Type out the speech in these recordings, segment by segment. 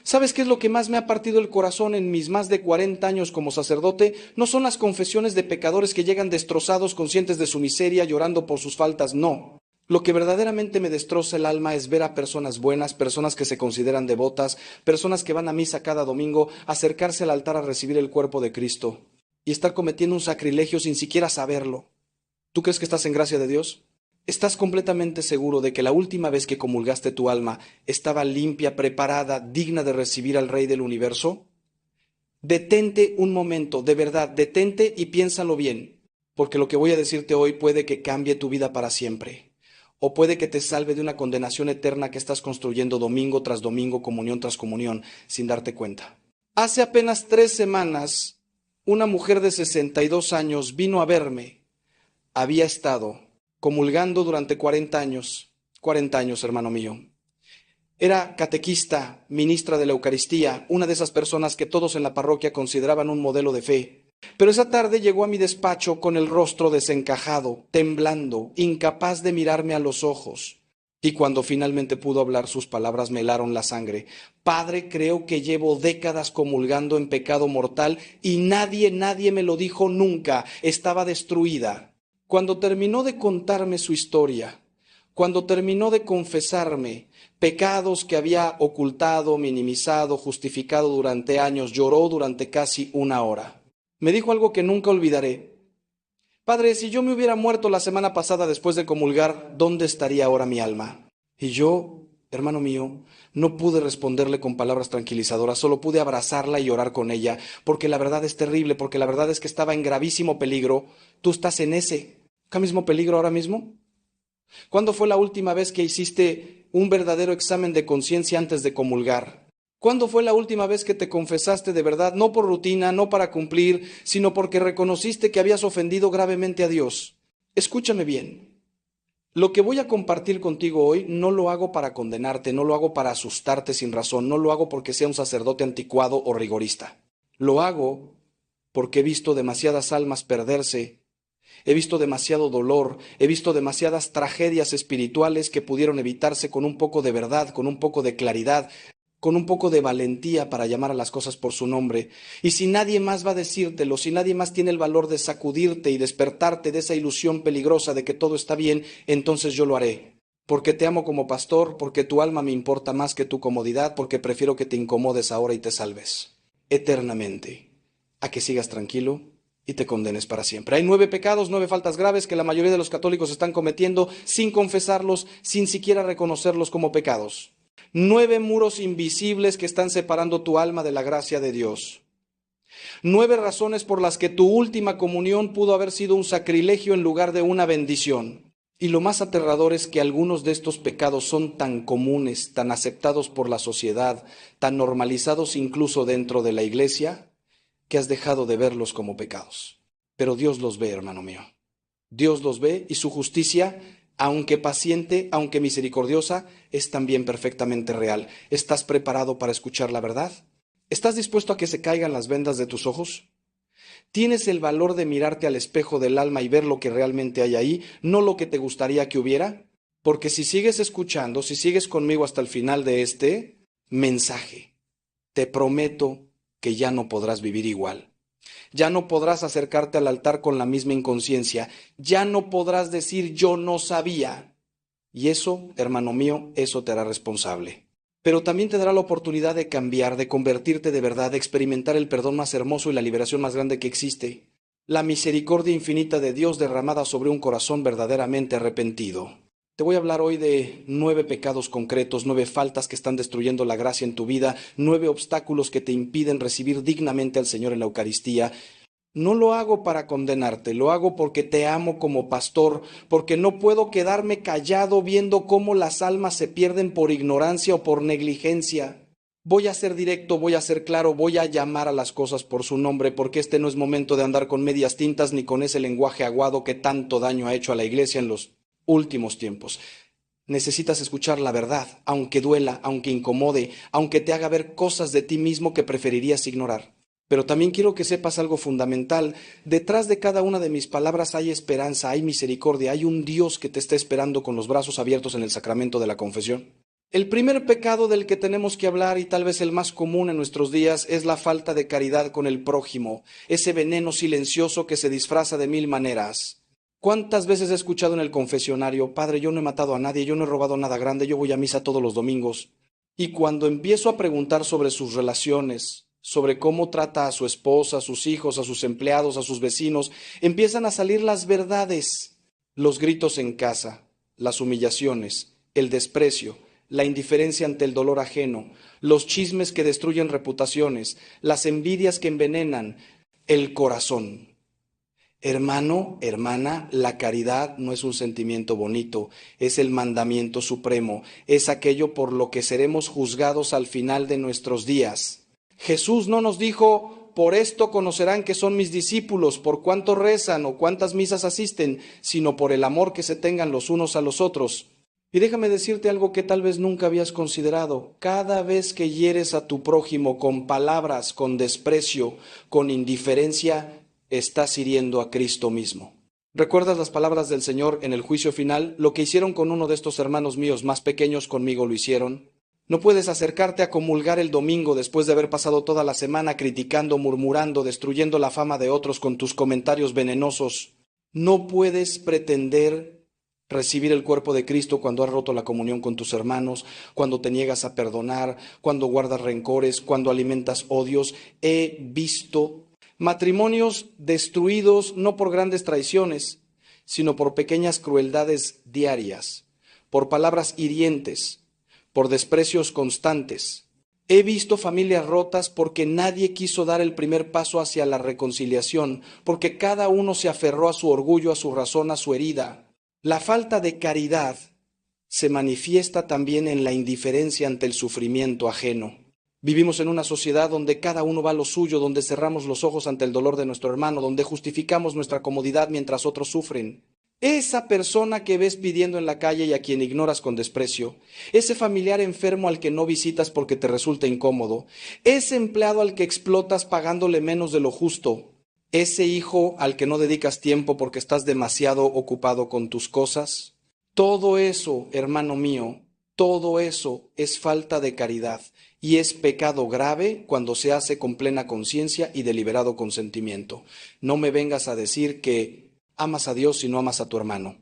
¿Sabes qué es lo que más me ha partido el corazón en mis más de 40 años como sacerdote? No son las confesiones de pecadores que llegan destrozados, conscientes de su miseria, llorando por sus faltas, no. Lo que verdaderamente me destroza el alma es ver a personas buenas, personas que se consideran devotas, personas que van a misa cada domingo, acercarse al altar a recibir el cuerpo de Cristo y estar cometiendo un sacrilegio sin siquiera saberlo. ¿Tú crees que estás en gracia de Dios? ¿Estás completamente seguro de que la última vez que comulgaste tu alma estaba limpia, preparada, digna de recibir al Rey del Universo? Detente un momento, de verdad, detente y piénsalo bien, porque lo que voy a decirte hoy puede que cambie tu vida para siempre, o puede que te salve de una condenación eterna que estás construyendo domingo tras domingo, comunión tras comunión, sin darte cuenta. Hace apenas 3 semanas, una mujer de 62 años vino a verme. Había estado comulgando durante 40 años, hermano mío. Era catequista, ministra de la Eucaristía, una de esas personas que todos en la parroquia consideraban un modelo de fe. Pero esa tarde llegó a mi despacho con el rostro desencajado, temblando, incapaz de mirarme a los ojos. Y cuando finalmente pudo hablar, sus palabras me helaron la sangre. Padre, creo que llevo décadas comulgando en pecado mortal y nadie me lo dijo nunca. Estaba destruida. Cuando terminó de contarme su historia, cuando terminó de confesarme pecados que había ocultado, minimizado, justificado durante años, lloró durante casi 1 hora. Me dijo algo que nunca olvidaré. Padre, si yo me hubiera muerto la semana pasada después de comulgar, ¿dónde estaría ahora mi alma? Y yo, hermano mío, no pude responderle con palabras tranquilizadoras, solo pude abrazarla y llorar con ella, porque la verdad es terrible, porque la verdad es que estaba en gravísimo peligro. Tú estás en ese mismo peligro ahora mismo. ¿Cuándo fue la última vez que hiciste un verdadero examen de conciencia antes de comulgar? ¿Cuándo fue la última vez que te confesaste de verdad, no por rutina, no para cumplir, sino porque reconociste que habías ofendido gravemente a Dios? Escúchame bien. Lo que voy a compartir contigo hoy no lo hago para condenarte, no lo hago para asustarte sin razón, no lo hago porque sea un sacerdote anticuado o rigorista. Lo hago porque he visto demasiadas almas perderse. He visto demasiado dolor, he visto demasiadas tragedias espirituales que pudieron evitarse con un poco de verdad, con un poco de claridad, con un poco de valentía para llamar a las cosas por su nombre. Y si nadie más va a decírtelo, si nadie más tiene el valor de sacudirte y despertarte de esa ilusión peligrosa de que todo está bien, entonces yo lo haré. Porque te amo como pastor, porque tu alma me importa más que tu comodidad, porque prefiero que te incomodes ahora y te salves eternamente, a que sigas tranquilo y te condenes para siempre. Hay 9 pecados, 9 faltas graves que la mayoría de los católicos están cometiendo sin confesarlos, sin siquiera reconocerlos como pecados. 9 muros invisibles que están separando tu alma de la gracia de Dios. 9 razones por las que tu última comunión pudo haber sido un sacrilegio en lugar de una bendición. Y lo más aterrador es que algunos de estos pecados son tan comunes, tan aceptados por la sociedad, tan normalizados incluso dentro de la iglesia, que has dejado de verlos como pecados. Pero Dios los ve, hermano mío. Dios los ve y su justicia, aunque paciente, aunque misericordiosa, es también perfectamente real. ¿Estás preparado para escuchar la verdad? ¿Estás dispuesto a que se caigan las vendas de tus ojos? ¿Tienes el valor de mirarte al espejo del alma y ver lo que realmente hay ahí, no lo que te gustaría que hubiera? Porque si sigues escuchando, si sigues conmigo hasta el final de este mensaje, te prometo que ya no podrás vivir igual. Ya no podrás acercarte al altar con la misma inconsciencia. Ya no podrás decir yo no sabía. Y eso, hermano mío, eso te hará responsable. Pero también te dará la oportunidad de cambiar, de convertirte de verdad, de experimentar el perdón más hermoso y la liberación más grande que existe. La misericordia infinita de Dios derramada sobre un corazón verdaderamente arrepentido. Te voy a hablar hoy de 9 pecados concretos, 9 faltas que están destruyendo la gracia en tu vida, 9 obstáculos que te impiden recibir dignamente al Señor en la Eucaristía. No lo hago para condenarte, lo hago porque te amo como pastor, porque no puedo quedarme callado viendo cómo las almas se pierden por ignorancia o por negligencia. Voy a ser directo, voy a ser claro, voy a llamar a las cosas por su nombre, porque este no es momento de andar con medias tintas ni con ese lenguaje aguado que tanto daño ha hecho a la iglesia en los últimos tiempos. Necesitas escuchar la verdad, aunque duela, aunque incomode, aunque te haga ver cosas de ti mismo que preferirías ignorar. Pero también quiero que sepas algo fundamental. Detrás de cada una de mis palabras hay esperanza, hay misericordia, hay un Dios que te está esperando con los brazos abiertos en el sacramento de la confesión. El primer pecado del que tenemos que hablar, y tal vez el más común en nuestros días, es la falta de caridad con el prójimo, ese veneno silencioso que se disfraza de mil maneras. ¿Cuántas veces he escuchado en el confesionario: Padre, yo no he matado a nadie, yo no he robado nada grande, yo voy a misa todos los domingos? Y cuando empiezo a preguntar sobre sus relaciones, sobre cómo trata a su esposa, a sus hijos, a sus empleados, a sus vecinos, empiezan a salir las verdades, los gritos en casa, las humillaciones, el desprecio, la indiferencia ante el dolor ajeno, los chismes que destruyen reputaciones, las envidias que envenenan el corazón. Hermano, hermana, la caridad no es un sentimiento bonito, es el mandamiento supremo, es aquello por lo que seremos juzgados al final de nuestros días. Jesús no nos dijo: por esto conocerán que son mis discípulos, por cuánto rezan o cuántas misas asisten, sino por el amor que se tengan los unos a los otros. Y déjame decirte algo que tal vez nunca habías considerado: cada vez que hieres a tu prójimo con palabras, con desprecio, con indiferencia, estás hiriendo a Cristo mismo. ¿Recuerdas las palabras del Señor en el juicio final? Lo que hicieron con uno de estos hermanos míos más pequeños, conmigo lo hicieron. No puedes acercarte a comulgar el domingo después de haber pasado toda la semana criticando, murmurando, destruyendo la fama de otros con tus comentarios venenosos. No puedes pretender recibir el cuerpo de Cristo cuando has roto la comunión con tus hermanos, cuando te niegas a perdonar, cuando guardas rencores, cuando alimentas odios. He visto matrimonios destruidos no por grandes traiciones, sino por pequeñas crueldades diarias, por palabras hirientes, por desprecios constantes. He visto familias rotas porque nadie quiso dar el primer paso hacia la reconciliación, porque cada uno se aferró a su orgullo, a su razón, a su herida. La falta de caridad se manifiesta también en la indiferencia ante el sufrimiento ajeno. Vivimos en una sociedad donde cada uno va a lo suyo, donde cerramos los ojos ante el dolor de nuestro hermano, donde justificamos nuestra comodidad mientras otros sufren. Esa persona que ves pidiendo en la calle y a quien ignoras con desprecio, ese familiar enfermo al que no visitas porque te resulta incómodo, ese empleado al que explotas pagándole menos de lo justo, ese hijo al que no dedicas tiempo porque estás demasiado ocupado con tus cosas. Todo eso, hermano mío, todo eso es falta de caridad y es pecado grave cuando se hace con plena conciencia y deliberado consentimiento. No me vengas a decir que amas a Dios si no amas a tu hermano.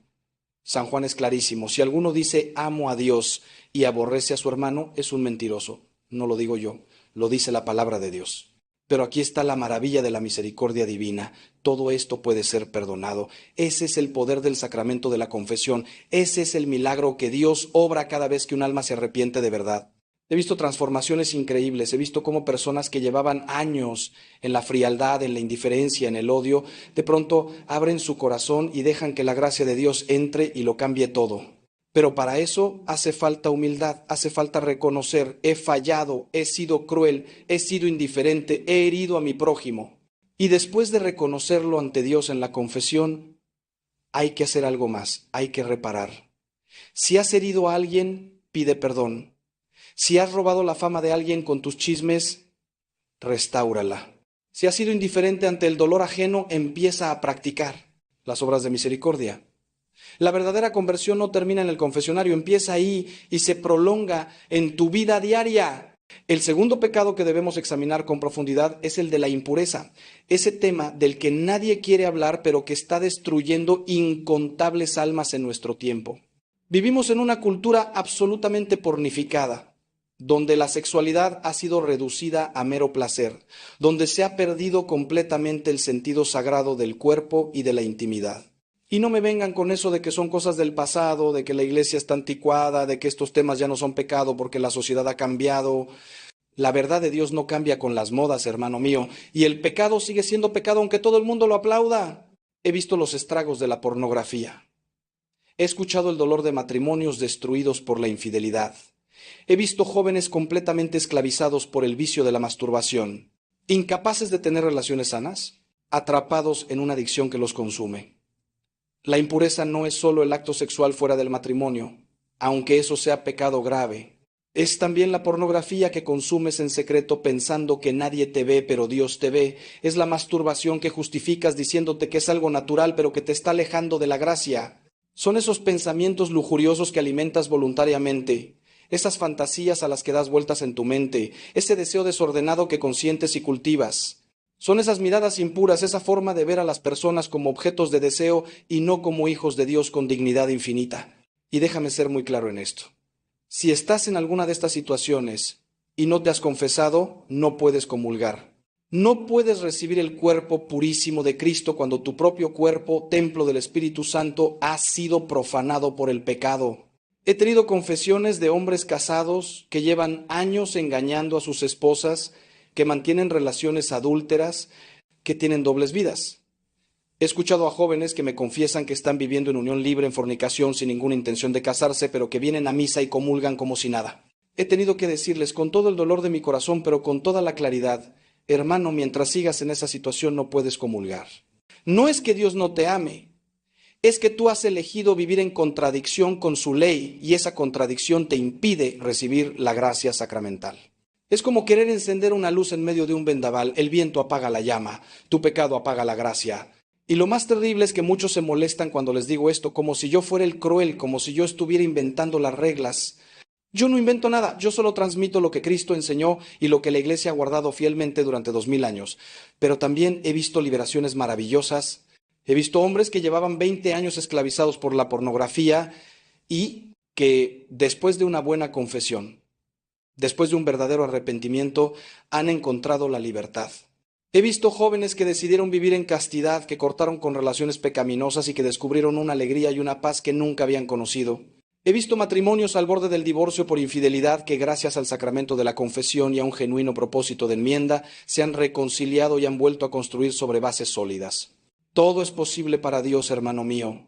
San Juan es clarísimo: si alguno dice amo a Dios y aborrece a su hermano, es un mentiroso. No lo digo yo, lo dice la palabra de Dios. Pero aquí está la maravilla de la misericordia divina. Todo esto puede ser perdonado. Ese es el poder del sacramento de la confesión. Ese es el milagro que Dios obra cada vez que un alma se arrepiente de verdad. He visto transformaciones increíbles. He visto cómo personas que llevaban años en la frialdad, en la indiferencia, en el odio, de pronto abren su corazón y dejan que la gracia de Dios entre y lo cambie todo. Pero para eso hace falta humildad, hace falta reconocer: he fallado, he sido cruel, he sido indiferente, he herido a mi prójimo. Y después de reconocerlo ante Dios en la confesión, hay que hacer algo más, hay que reparar. Si has herido a alguien, pide perdón. Si has robado la fama de alguien con tus chismes, restáurala. Si has sido indiferente ante el dolor ajeno, empieza a practicar las obras de misericordia. La verdadera conversión no termina en el confesionario, empieza ahí y se prolonga en tu vida diaria. El segundo pecado que debemos examinar con profundidad es el de la impureza, ese tema del que nadie quiere hablar, pero que está destruyendo incontables almas en nuestro tiempo. Vivimos en una cultura absolutamente pornificada, donde la sexualidad ha sido reducida a mero placer, donde se ha perdido completamente el sentido sagrado del cuerpo y de la intimidad. Y no me vengan con eso de que son cosas del pasado, de que la iglesia está anticuada, de que estos temas ya no son pecado porque la sociedad ha cambiado. La verdad de Dios no cambia con las modas, hermano mío, y el pecado sigue siendo pecado aunque todo el mundo lo aplauda. He visto los estragos de la pornografía. He escuchado el dolor de matrimonios destruidos por la infidelidad. He visto jóvenes completamente esclavizados por el vicio de la masturbación, incapaces de tener relaciones sanas, atrapados en una adicción que los consume. La impureza no es solo el acto sexual fuera del matrimonio, aunque eso sea pecado grave. Es también la pornografía que consumes en secreto pensando que nadie te ve, pero Dios te ve. Es la masturbación que justificas diciéndote que es algo natural, pero que te está alejando de la gracia. Son esos pensamientos lujuriosos que alimentas voluntariamente. esas fantasías a las que das vueltas en tu mente, ese deseo desordenado que consientes y cultivas. Son esas miradas impuras, esa forma de ver a las personas como objetos de deseo y no como hijos de Dios con dignidad infinita. Y déjame ser muy claro en esto. Si estás en alguna de estas situaciones y no te has confesado, no puedes comulgar. No puedes recibir el cuerpo purísimo de Cristo cuando tu propio cuerpo, templo del Espíritu Santo, ha sido profanado por el pecado. He tenido confesiones de hombres casados que llevan años engañando a sus esposas, que mantienen relaciones adúlteras, que tienen dobles vidas. He escuchado a jóvenes que me confiesan que están viviendo en unión libre, en fornicación, sin ninguna intención de casarse, pero que vienen a misa y comulgan como si nada. He tenido que decirles con todo el dolor de mi corazón, pero con toda la claridad: hermano, mientras sigas en esa situación no puedes comulgar. No es que Dios no te ame, es que tú has elegido vivir en contradicción con su ley y esa contradicción te impide recibir la gracia sacramental. Es como querer encender una luz en medio de un vendaval. El viento apaga la llama, tu pecado apaga la gracia. Y lo más terrible es que muchos se molestan cuando les digo esto, como si yo fuera el cruel, como si yo estuviera inventando las reglas. Yo no invento nada, yo solo transmito lo que Cristo enseñó y lo que la Iglesia ha guardado fielmente durante 2000 años. Pero también he visto liberaciones maravillosas. He visto hombres que llevaban 20 años esclavizados por la pornografía y que después de una buena confesión, después de un verdadero arrepentimiento, han encontrado la libertad. He visto jóvenes que decidieron vivir en castidad, que cortaron con relaciones pecaminosas y que descubrieron una alegría y una paz que nunca habían conocido. He visto matrimonios al borde del divorcio por infidelidad que, gracias al sacramento de la confesión y a un genuino propósito de enmienda, se han reconciliado y han vuelto a construir sobre bases sólidas. Todo es posible para Dios, hermano mío.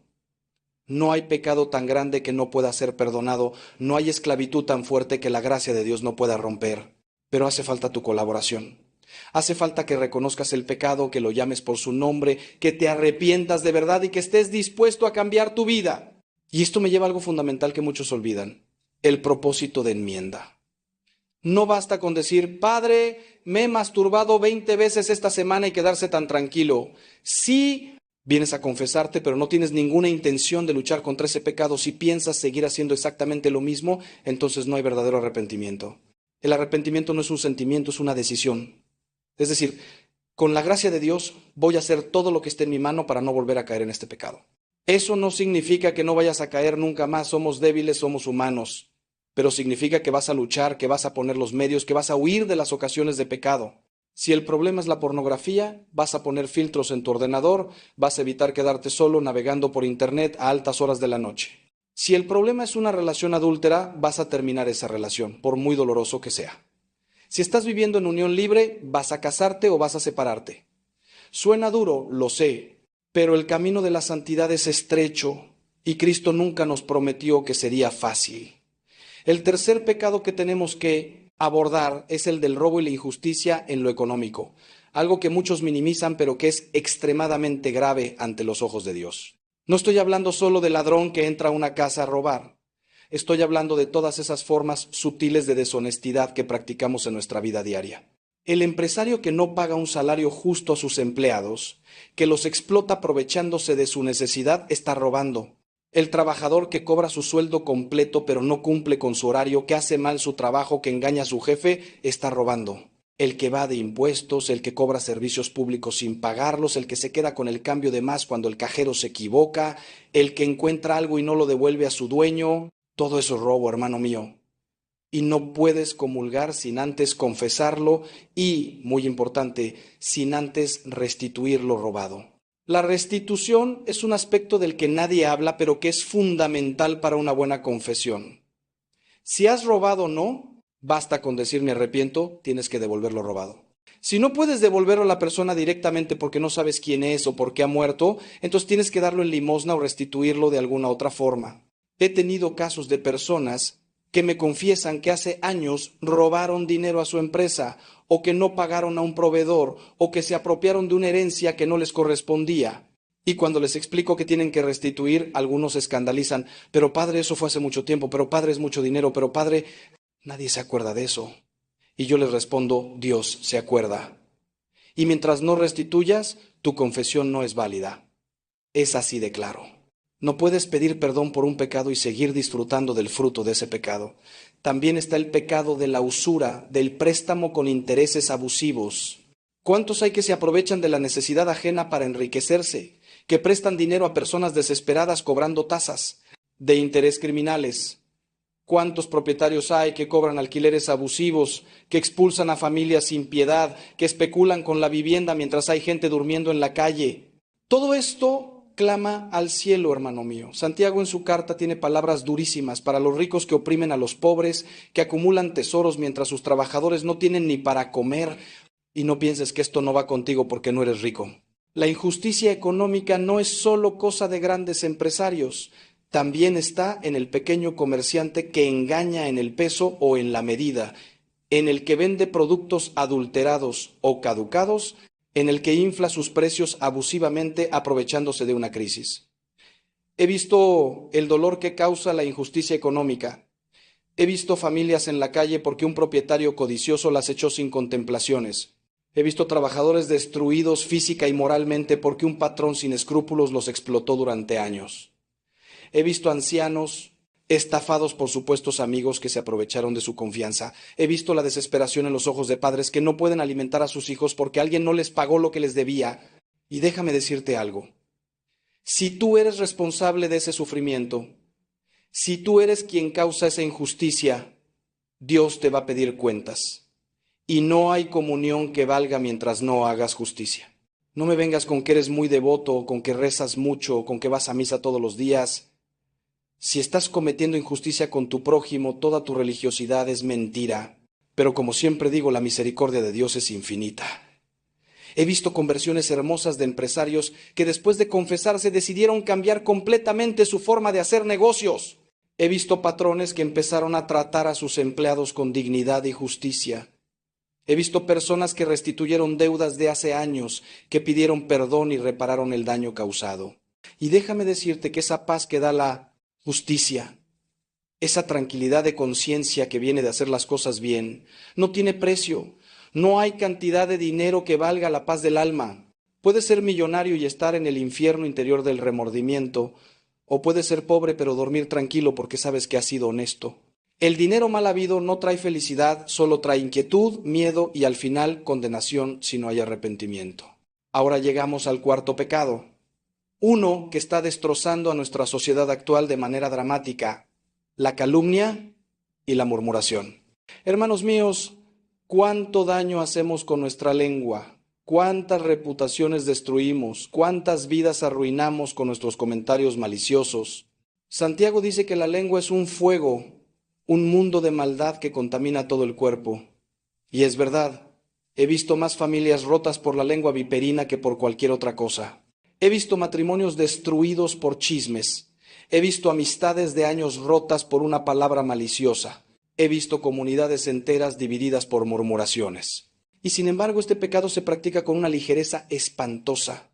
No hay pecado tan grande que no pueda ser perdonado, no hay esclavitud tan fuerte que la gracia de Dios no pueda romper. Pero hace falta tu colaboración. Hace falta que reconozcas el pecado, que lo llames por su nombre, que te arrepientas de verdad y que estés dispuesto a cambiar tu vida. Y esto me lleva a algo fundamental que muchos olvidan: el propósito de enmienda. No basta con decir: Padre, me he masturbado 20 veces esta semana y quedarse tan tranquilo. Sí, vienes a confesarte, pero no tienes ninguna intención de luchar contra ese pecado. Si piensas seguir haciendo exactamente lo mismo, entonces no hay verdadero arrepentimiento. El arrepentimiento no es un sentimiento, es una decisión. Es decir, con la gracia de Dios voy a hacer todo lo que esté en mi mano para no volver a caer en este pecado. Eso no significa que no vayas a caer nunca más. Somos débiles, somos humanos. Pero significa que vas a luchar, que vas a poner los medios, que vas a huir de las ocasiones de pecado. Si el problema es la pornografía, vas a poner filtros en tu ordenador, vas a evitar quedarte solo navegando por internet a altas horas de la noche. Si el problema es una relación adúltera, vas a terminar esa relación, por muy doloroso que sea. Si estás viviendo en unión libre, vas a casarte o vas a separarte. Suena duro, lo sé, pero el camino de la santidad es estrecho y Cristo nunca nos prometió que sería fácil. El tercer pecado que tenemos que abordar es el del robo y la injusticia en lo económico, algo que muchos minimizan pero que es extremadamente grave ante los ojos de Dios. No estoy hablando solo del ladrón que entra a una casa a robar. Estoy hablando de todas esas formas sutiles de deshonestidad que practicamos en nuestra vida diaria. El empresario que no paga un salario justo a sus empleados, que los explota aprovechándose de su necesidad, está robando. El trabajador que cobra su sueldo completo pero no cumple con su horario, que hace mal su trabajo, que engaña a su jefe, está robando. El que va de impuestos, el que cobra servicios públicos sin pagarlos, el que se queda con el cambio de más cuando el cajero se equivoca, el que encuentra algo y no lo devuelve a su dueño. Todo eso es robo, hermano mío. Y no puedes comulgar sin antes confesarlo y, muy importante, sin antes restituir lo robado. La restitución es un aspecto del que nadie habla, pero que es fundamental para una buena confesión. Si has robado o no, basta con decir me arrepiento, tienes que devolver lo robado. Si no puedes devolverlo a la persona directamente porque no sabes quién es o por qué ha muerto, entonces tienes que darlo en limosna o restituirlo de alguna otra forma. He tenido casos de personas que me confiesan que hace años robaron dinero a su empresa, o que no pagaron a un proveedor, o que se apropiaron de una herencia que no les correspondía. Y cuando les explico que tienen que restituir, algunos se escandalizan. Pero padre, eso fue hace mucho tiempo, pero padre, es mucho dinero, pero padre, nadie se acuerda de eso. Y yo les respondo: Dios se acuerda. Y mientras no restituyas, tu confesión no es válida. Es así de claro. No puedes pedir perdón por un pecado y seguir disfrutando del fruto de ese pecado. También está el pecado de la usura, del préstamo con intereses abusivos. ¿Cuántos hay que se aprovechan de la necesidad ajena para enriquecerse, que prestan dinero a personas desesperadas cobrando tasas de interés criminales? ¿Cuántos propietarios hay que cobran alquileres abusivos, que expulsan a familias sin piedad, que especulan con la vivienda mientras hay gente durmiendo en la calle? Todo esto clama al cielo, hermano mío. Santiago en su carta tiene palabras durísimas para los ricos que oprimen a los pobres, que acumulan tesoros mientras sus trabajadores no tienen ni para comer. Y no pienses que esto no va contigo porque no eres rico. La injusticia económica no es solo cosa de grandes empresarios. También está en el pequeño comerciante que engaña en el peso o en la medida, en el que vende productos adulterados o caducados, en el que infla sus precios abusivamente aprovechándose de una crisis. He visto el dolor que causa la injusticia económica. He visto familias en la calle porque un propietario codicioso las echó sin contemplaciones. He visto trabajadores destruidos física y moralmente porque un patrón sin escrúpulos los explotó durante años. He visto ancianos estafados por supuestos amigos que se aprovecharon de su confianza. He visto la desesperación en los ojos de padres que no pueden alimentar a sus hijos porque alguien no les pagó lo que les debía. Y déjame decirte algo. Si tú eres responsable de ese sufrimiento, si tú eres quien causa esa injusticia, Dios te va a pedir cuentas. Y no hay comunión que valga mientras no hagas justicia. No me vengas con que eres muy devoto, o con que rezas mucho, o con que vas a misa todos los días. Si estás cometiendo injusticia con tu prójimo, toda tu religiosidad es mentira. Pero como siempre digo, la misericordia de Dios es infinita. He visto conversiones hermosas de empresarios que después de confesarse decidieron cambiar completamente su forma de hacer negocios. He visto patrones que empezaron a tratar a sus empleados con dignidad y justicia. He visto personas que restituyeron deudas de hace años, que pidieron perdón y repararon el daño causado. Y déjame decirte que esa paz que da la justicia, esa tranquilidad de conciencia que viene de hacer las cosas bien, no tiene precio. No hay cantidad de dinero que valga la paz del alma. Puedes ser millonario y estar en el infierno interior del remordimiento, o puedes ser pobre pero dormir tranquilo porque sabes que has sido honesto. El dinero mal habido no trae felicidad, solo trae inquietud, miedo y al final condenación si no hay arrepentimiento. Ahora llegamos al cuarto pecado. Uno que está destrozando a nuestra sociedad actual de manera dramática: la calumnia y la murmuración. Hermanos míos, ¿cuánto daño hacemos con nuestra lengua? ¿Cuántas reputaciones destruimos? ¿Cuántas vidas arruinamos con nuestros comentarios maliciosos? Santiago dice que la lengua es un fuego, un mundo de maldad que contamina todo el cuerpo. Y es verdad, he visto más familias rotas por la lengua viperina que por cualquier otra cosa. He visto matrimonios destruidos por chismes. He visto amistades de años rotas por una palabra maliciosa. He visto comunidades enteras divididas por murmuraciones. Y sin embargo, este pecado se practica con una ligereza espantosa,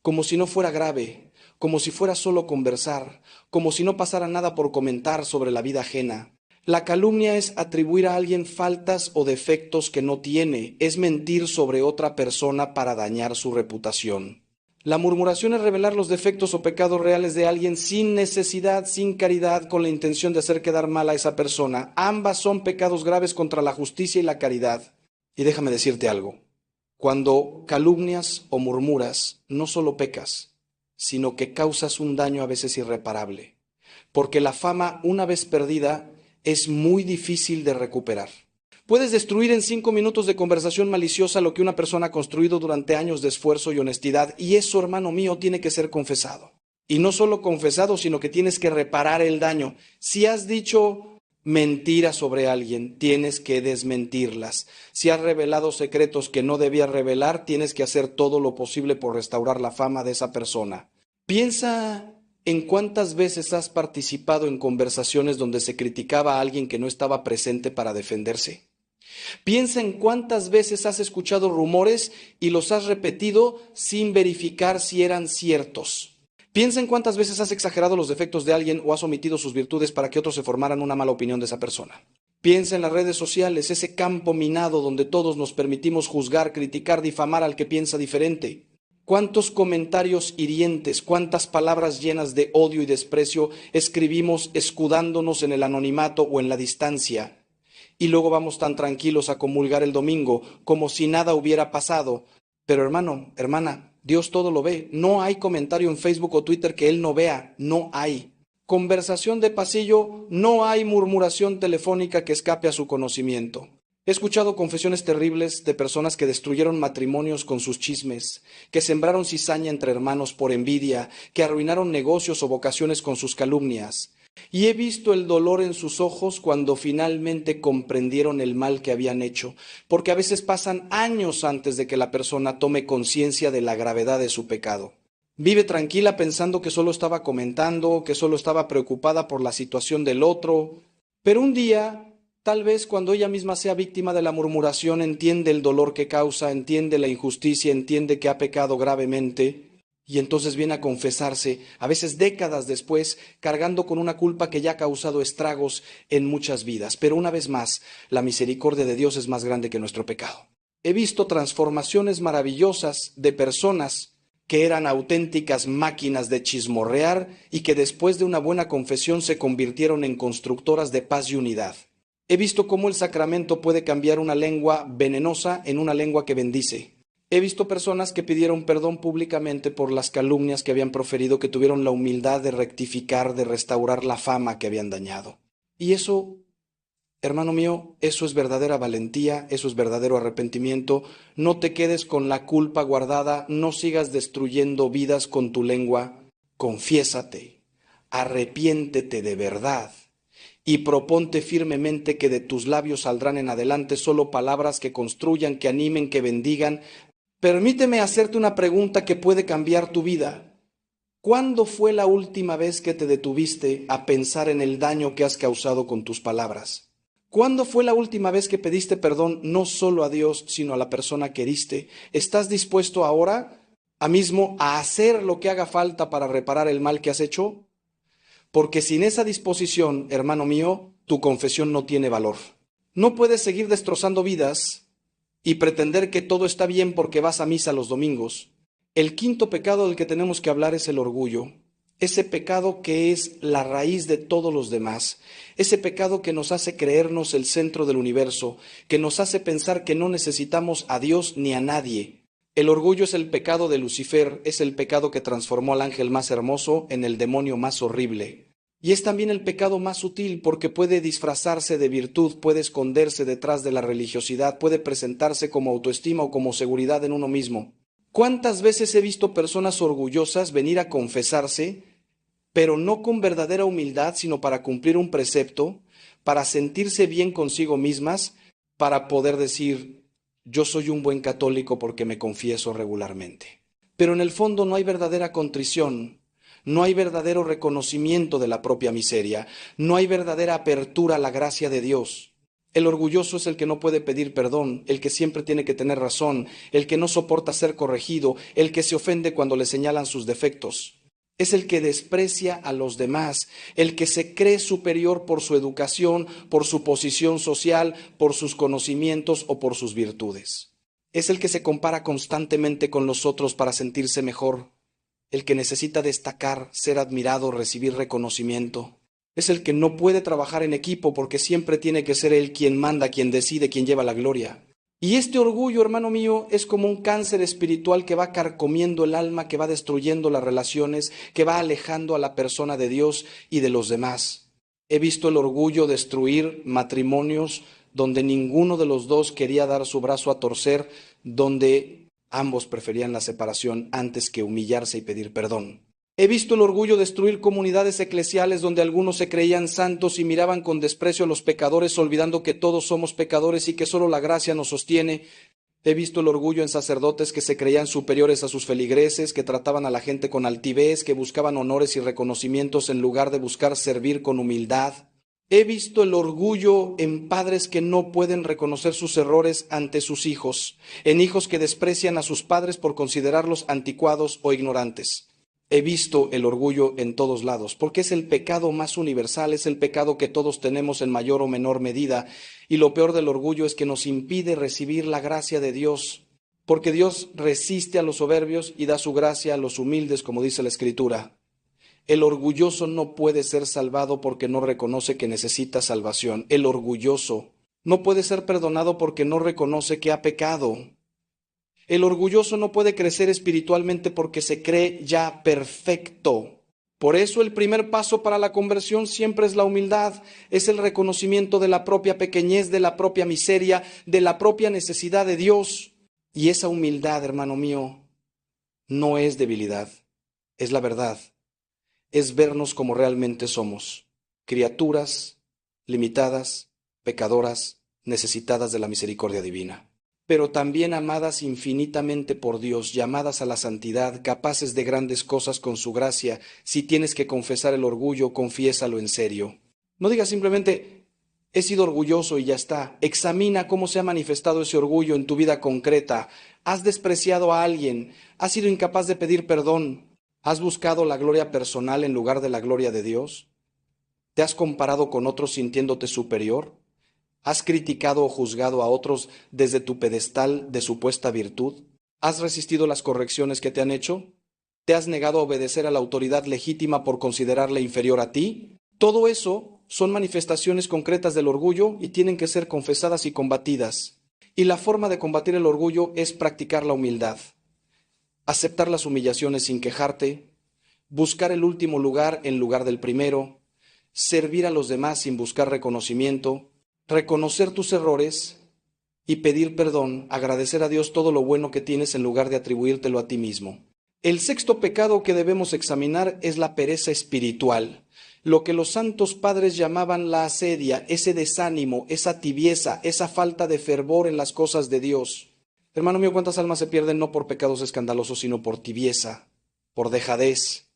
como si no fuera grave, como si fuera solo conversar, como si no pasara nada por comentar sobre la vida ajena. La calumnia es atribuir a alguien faltas o defectos que no tiene, es mentir sobre otra persona para dañar su reputación. La murmuración es revelar los defectos o pecados reales de alguien sin necesidad, sin caridad, con la intención de hacer quedar mal a esa persona. Ambas son pecados graves contra la justicia y la caridad. Y déjame decirte algo. Cuando calumnias o murmuras, no solo pecas, sino que causas un daño a veces irreparable. Porque la fama, una vez perdida, es muy difícil de recuperar. Puedes destruir en 5 minutos de conversación maliciosa lo que una persona ha construido durante años de esfuerzo y honestidad, y eso, hermano mío, tiene que ser confesado. Y no solo confesado, sino que tienes que reparar el daño. Si has dicho mentiras sobre alguien, tienes que desmentirlas. Si has revelado secretos que no debías revelar, tienes que hacer todo lo posible por restaurar la fama de esa persona. Piensa en cuántas veces has participado en conversaciones donde se criticaba a alguien que no estaba presente para defenderse. Piensa en cuántas veces has escuchado rumores y los has repetido sin verificar si eran ciertos. Piensa en cuántas veces has exagerado los defectos de alguien o has omitido sus virtudes para que otros se formaran una mala opinión de esa persona. Piensa en las redes sociales, ese campo minado donde todos nos permitimos juzgar, criticar, difamar al que piensa diferente. ¿Cuántos comentarios hirientes, cuántas palabras llenas de odio y desprecio escribimos escudándonos en el anonimato o en la distancia? Y luego vamos tan tranquilos a comulgar el domingo, como si nada hubiera pasado. Pero hermano, hermana, Dios todo lo ve. No hay comentario en Facebook o Twitter que Él no vea. No hay. Conversación de pasillo, no hay murmuración telefónica que escape a su conocimiento. He escuchado confesiones terribles de personas que destruyeron matrimonios con sus chismes, que sembraron cizaña entre hermanos por envidia, que arruinaron negocios o vocaciones con sus calumnias. Y he visto el dolor en sus ojos cuando finalmente comprendieron el mal que habían hecho, porque a veces pasan años antes de que la persona tome conciencia de la gravedad de su pecado. Vive tranquila pensando que solo estaba comentando, que solo estaba preocupada por la situación del otro, pero un día, tal vez cuando ella misma sea víctima de la murmuración, entiende el dolor que causa, entiende la injusticia, entiende que ha pecado gravemente, y entonces viene a confesarse, a veces décadas después, cargando con una culpa que ya ha causado estragos en muchas vidas. Pero una vez más, la misericordia de Dios es más grande que nuestro pecado. He visto transformaciones maravillosas de personas que eran auténticas máquinas de chismorrear y que después de una buena confesión se convirtieron en constructoras de paz y unidad. He visto cómo el sacramento puede cambiar una lengua venenosa en una lengua que bendice. He visto personas que pidieron perdón públicamente por las calumnias que habían proferido, que tuvieron la humildad de rectificar, de restaurar la fama que habían dañado. Y eso, hermano mío, eso es verdadera valentía, eso es verdadero arrepentimiento. No te quedes con la culpa guardada, no sigas destruyendo vidas con tu lengua. Confiésate, arrepiéntete de verdad y proponte firmemente que de tus labios saldrán en adelante solo palabras que construyan, que animen, que bendigan. Permíteme hacerte una pregunta que puede cambiar tu vida. ¿Cuándo fue la última vez que te detuviste a pensar en el daño que has causado con tus palabras? ¿Cuándo fue la última vez que pediste perdón no solo a Dios, sino a la persona que heriste? ¿Estás dispuesto ahora mismo a hacer lo que haga falta para reparar el mal que has hecho? Porque sin esa disposición, hermano mío, tu confesión no tiene valor. No puedes seguir destrozando vidas y pretender que todo está bien porque vas a misa los domingos. El quinto pecado del que tenemos que hablar es el orgullo. Ese pecado que es la raíz de todos los demás. Ese pecado que nos hace creernos el centro del universo, que nos hace pensar que no necesitamos a Dios ni a nadie. El orgullo es el pecado de Lucifer, es el pecado que transformó al ángel más hermoso en el demonio más horrible. Y es también el pecado más sutil porque puede disfrazarse de virtud, puede esconderse detrás de la religiosidad, puede presentarse como autoestima o como seguridad en uno mismo. ¿Cuántas veces he visto personas orgullosas venir a confesarse, pero no con verdadera humildad, sino para cumplir un precepto, para sentirse bien consigo mismas, para poder decir, yo soy un buen católico porque me confieso regularmente? Pero en el fondo no hay verdadera contrición. No hay verdadero reconocimiento de la propia miseria, no hay verdadera apertura a la gracia de Dios. El orgulloso es el que no puede pedir perdón, el que siempre tiene que tener razón, el que no soporta ser corregido, el que se ofende cuando le señalan sus defectos. Es el que desprecia a los demás, el que se cree superior por su educación, por su posición social, por sus conocimientos o por sus virtudes. Es el que se compara constantemente con los otros para sentirse mejor. El que necesita destacar, ser admirado, recibir reconocimiento. Es el que no puede trabajar en equipo porque siempre tiene que ser él quien manda, quien decide, quien lleva la gloria. Y este orgullo, hermano mío, es como un cáncer espiritual que va carcomiendo el alma, que va destruyendo las relaciones, que va alejando a la persona de Dios y de los demás. He visto el orgullo destruir matrimonios donde ninguno de los dos quería dar su brazo a torcer, donde ambos preferían la separación antes que humillarse y pedir perdón. He visto el orgullo destruir comunidades eclesiales donde algunos se creían santos y miraban con desprecio a los pecadores, olvidando que todos somos pecadores y que solo la gracia nos sostiene. He visto el orgullo en sacerdotes que se creían superiores a sus feligreses, que trataban a la gente con altivez, que buscaban honores y reconocimientos en lugar de buscar servir con humildad. He visto el orgullo en padres que no pueden reconocer sus errores ante sus hijos, en hijos que desprecian a sus padres por considerarlos anticuados o ignorantes. He visto el orgullo en todos lados, porque es el pecado más universal, es el pecado que todos tenemos en mayor o menor medida, y lo peor del orgullo es que nos impide recibir la gracia de Dios. Porque Dios resiste a los soberbios y da su gracia a los humildes, como dice la Escritura. El orgulloso no puede ser salvado porque no reconoce que necesita salvación. El orgulloso no puede ser perdonado porque no reconoce que ha pecado. El orgulloso no puede crecer espiritualmente porque se cree ya perfecto. Por eso el primer paso para la conversión siempre es la humildad, es el reconocimiento de la propia pequeñez, de la propia miseria, de la propia necesidad de Dios. Y esa humildad, hermano mío, no es debilidad, es la verdad, es vernos como realmente somos, criaturas limitadas, pecadoras, necesitadas de la misericordia divina, pero también amadas infinitamente por Dios, llamadas a la santidad, capaces de grandes cosas con su gracia. Si tienes que confesar el orgullo, confiésalo en serio. No digas simplemente, he sido orgulloso y ya está. Examina cómo se ha manifestado ese orgullo en tu vida concreta. ¿Has despreciado a alguien? ¿Has sido incapaz de pedir perdón? ¿Has buscado la gloria personal en lugar de la gloria de Dios? ¿Te has comparado con otros sintiéndote superior? ¿Has criticado o juzgado a otros desde tu pedestal de supuesta virtud? ¿Has resistido las correcciones que te han hecho? ¿Te has negado a obedecer a la autoridad legítima por considerarla inferior a ti? Todo eso son manifestaciones concretas del orgullo y tienen que ser confesadas y combatidas. Y la forma de combatir el orgullo es practicar la humildad. Aceptar las humillaciones sin quejarte, buscar el último lugar en lugar del primero, servir a los demás sin buscar reconocimiento, reconocer tus errores y pedir perdón, agradecer a Dios todo lo bueno que tienes en lugar de atribuírtelo a ti mismo. El sexto pecado que debemos examinar es la pereza espiritual, lo que los santos padres llamaban la asedia, ese desánimo, esa tibieza, esa falta de fervor en las cosas de Dios. Hermano mío, ¿cuántas almas se pierden no por pecados escandalosos, sino por tibieza, por dejadez,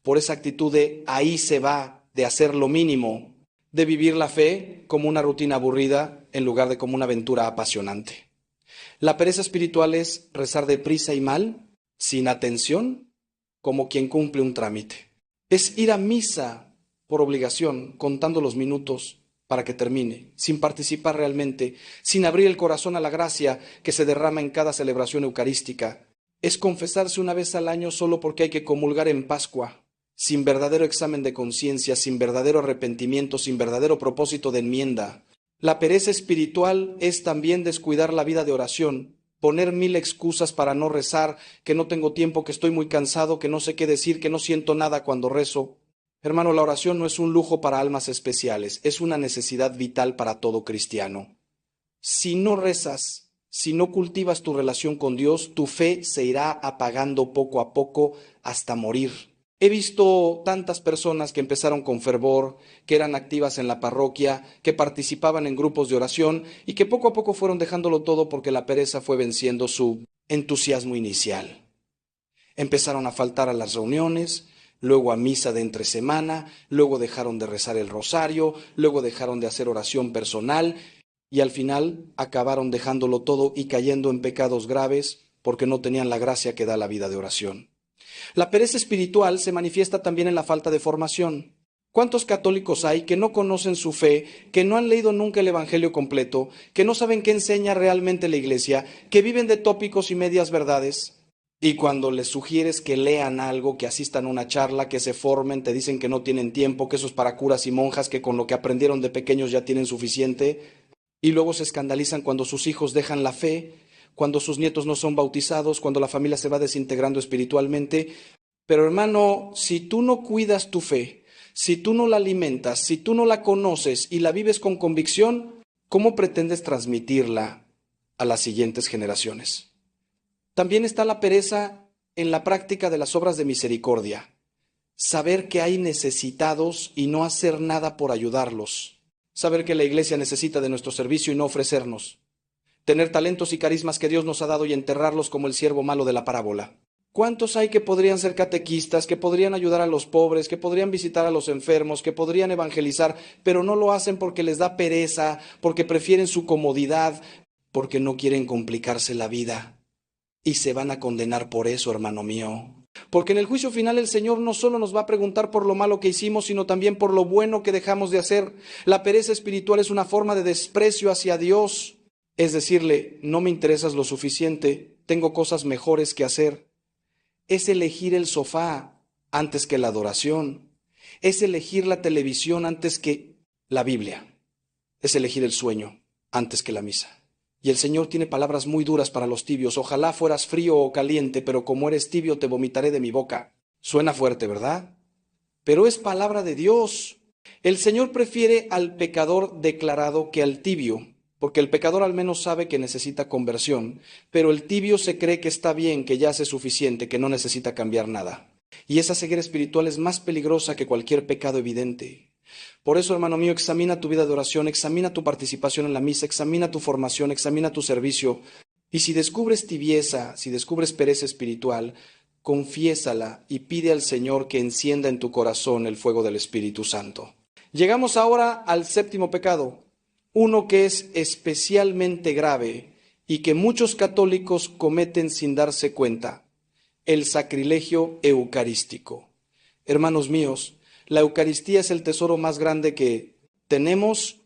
por esa actitud de ahí se va, de hacer lo mínimo, de vivir la fe como una rutina aburrida en lugar de como una aventura apasionante? La pereza espiritual es rezar deprisa y mal, sin atención, como quien cumple un trámite. Es ir a misa por obligación, contando los minutos para que termine, sin participar realmente, sin abrir el corazón a la gracia que se derrama en cada celebración eucarística. Es confesarse una vez al año solo porque hay que comulgar en Pascua, sin verdadero examen de conciencia, sin verdadero arrepentimiento, sin verdadero propósito de enmienda. La pereza espiritual es también descuidar la vida de oración, poner 1000 excusas para no rezar, que no tengo tiempo, que estoy muy cansado, que no sé qué decir, que no siento nada cuando rezo. Hermano, la oración no es un lujo para almas especiales, es una necesidad vital para todo cristiano. Si no rezas, si no cultivas tu relación con Dios, tu fe se irá apagando poco a poco hasta morir. He visto tantas personas que empezaron con fervor, que eran activas en la parroquia, que participaban en grupos de oración y que poco a poco fueron dejándolo todo porque la pereza fue venciendo su entusiasmo inicial. Empezaron a faltar a las reuniones, luego a misa de entre semana, luego dejaron de rezar el rosario, luego dejaron de hacer oración personal y al final acabaron dejándolo todo y cayendo en pecados graves porque no tenían la gracia que da la vida de oración. La pereza espiritual se manifiesta también en la falta de formación. ¿Cuántos católicos hay que no conocen su fe, que no han leído nunca el Evangelio completo, que no saben qué enseña realmente la Iglesia, que viven de tópicos y medias verdades? Y cuando les sugieres que lean algo, que asistan a una charla, que se formen, te dicen que no tienen tiempo, que eso es para curas y monjas, que con lo que aprendieron de pequeños ya tienen suficiente, y luego se escandalizan cuando sus hijos dejan la fe, cuando sus nietos no son bautizados, cuando la familia se va desintegrando espiritualmente. Pero hermano, si tú no cuidas tu fe, si tú no la alimentas, si tú no la conoces y la vives con convicción, ¿cómo pretendes transmitirla a las siguientes generaciones? También está la pereza en la práctica de las obras de misericordia. Saber que hay necesitados y no hacer nada por ayudarlos. Saber que la iglesia necesita de nuestro servicio y no ofrecernos. Tener talentos y carismas que Dios nos ha dado y enterrarlos como el siervo malo de la parábola. ¿Cuántos hay que podrían ser catequistas, que podrían ayudar a los pobres, que podrían visitar a los enfermos, que podrían evangelizar, pero no lo hacen porque les da pereza, porque prefieren su comodidad, porque no quieren complicarse la vida? Y se van a condenar por eso, hermano mío. Porque en el juicio final el Señor no solo nos va a preguntar por lo malo que hicimos, sino también por lo bueno que dejamos de hacer. La pereza espiritual es una forma de desprecio hacia Dios. es decirle, no me interesas lo suficiente, tengo cosas mejores que hacer. Es elegir el sofá antes que la adoración. Es elegir la televisión antes que la Biblia. Es elegir el sueño antes que la misa. Y el Señor tiene palabras muy duras para los tibios. Ojalá fueras frío o caliente, pero como eres tibio te vomitaré de mi boca. Suena fuerte, ¿verdad? Pero es palabra de Dios. El Señor prefiere al pecador declarado que al tibio, porque el pecador al menos sabe que necesita conversión, pero el tibio se cree que está bien, que ya hace suficiente, que no necesita cambiar nada. Y esa ceguera espiritual es más peligrosa que cualquier pecado evidente. Por eso, hermano mío, examina tu vida de oración, examina tu participación en la misa, examina tu formación, examina tu servicio. Y si descubres tibieza, si descubres pereza espiritual, confiésala y pide al Señor que encienda en tu corazón el fuego del Espíritu Santo. Llegamos ahora al séptimo pecado, uno que es especialmente grave y que muchos católicos cometen sin darse cuenta, el sacrilegio eucarístico. Hermanos míos, la Eucaristía es el tesoro más grande que tenemos,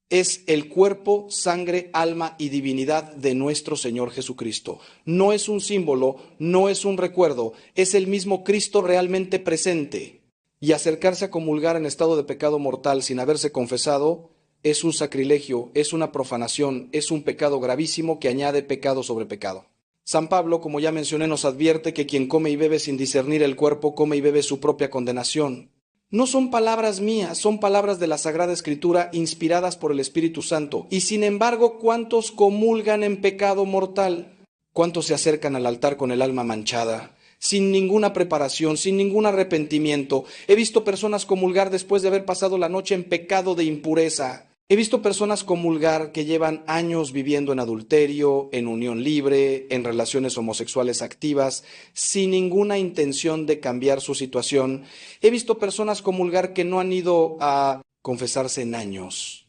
es el cuerpo, sangre, alma y divinidad de nuestro Señor Jesucristo. No es un símbolo, no es un recuerdo, es el mismo Cristo realmente presente. Y acercarse a comulgar en estado de pecado mortal sin haberse confesado es un sacrilegio, es una profanación, es un pecado gravísimo que añade pecado sobre pecado. San Pablo, como ya mencioné, nos advierte que quien come y bebe sin discernir el cuerpo, come y bebe su propia condenación. No son palabras mías, son palabras de la Sagrada Escritura inspiradas por el Espíritu Santo. Y sin embargo, ¿cuántos comulgan en pecado mortal? ¿Cuántos se acercan al altar con el alma manchada, sin ninguna preparación, sin ningún arrepentimiento? He visto personas comulgar después de haber pasado la noche en pecado de impureza. He visto personas comulgar que llevan años viviendo en adulterio, en unión libre, en relaciones homosexuales activas, sin ninguna intención de cambiar su situación. He visto personas comulgar que no han ido a confesarse en años,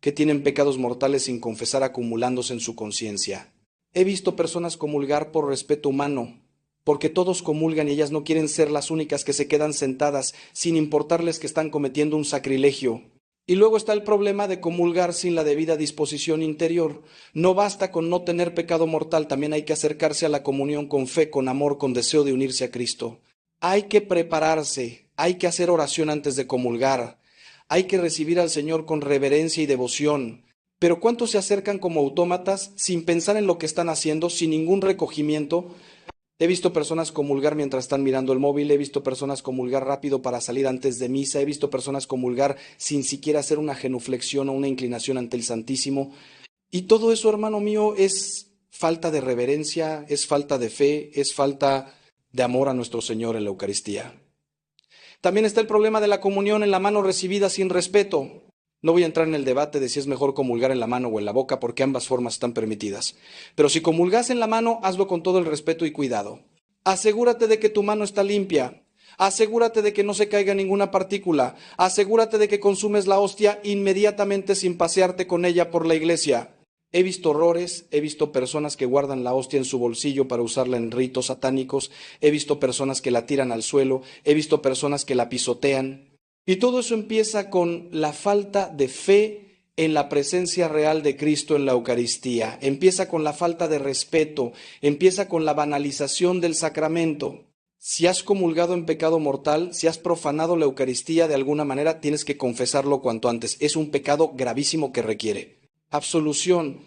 que tienen pecados mortales sin confesar acumulándose en su conciencia. He visto personas comulgar por respeto humano, porque todos comulgan y ellas no quieren ser las únicas que se quedan sentadas sin importarles que están cometiendo un sacrilegio. Y luego está el problema de comulgar sin la debida disposición interior. No basta con no tener pecado mortal, también hay que acercarse a la comunión con fe, con amor, con deseo de unirse a Cristo. Hay que prepararse, hay que hacer oración antes de comulgar, hay que recibir al Señor con reverencia y devoción. Pero ¿cuántos se acercan como autómatas sin pensar en lo que están haciendo, sin ningún recogimiento? He visto personas comulgar mientras están mirando el móvil, he visto personas comulgar rápido para salir antes de misa, he visto personas comulgar sin siquiera hacer una genuflexión o una inclinación ante el Santísimo. Y todo eso, hermano mío, es falta de reverencia, es falta de fe, es falta de amor a nuestro Señor en la Eucaristía. También está el problema de la comunión en la mano recibida sin respeto. No voy a entrar en el debate de si es mejor comulgar en la mano o en la boca, porque ambas formas están permitidas. Pero si comulgas en la mano, hazlo con todo el respeto y cuidado. Asegúrate de que tu mano está limpia. Asegúrate de que no se caiga ninguna partícula. Asegúrate de que consumes la hostia inmediatamente sin pasearte con ella por la iglesia. He visto horrores, he visto personas que guardan la hostia en su bolsillo para usarla en ritos satánicos, he visto personas que la tiran al suelo, he visto personas que la pisotean. Y todo eso empieza con la falta de fe en la presencia real de Cristo en la Eucaristía. Empieza con la falta de respeto, empieza con la banalización del sacramento. Si has comulgado en pecado mortal, si has profanado la Eucaristía de alguna manera, tienes que confesarlo cuanto antes. Es un pecado gravísimo que requiere absolución.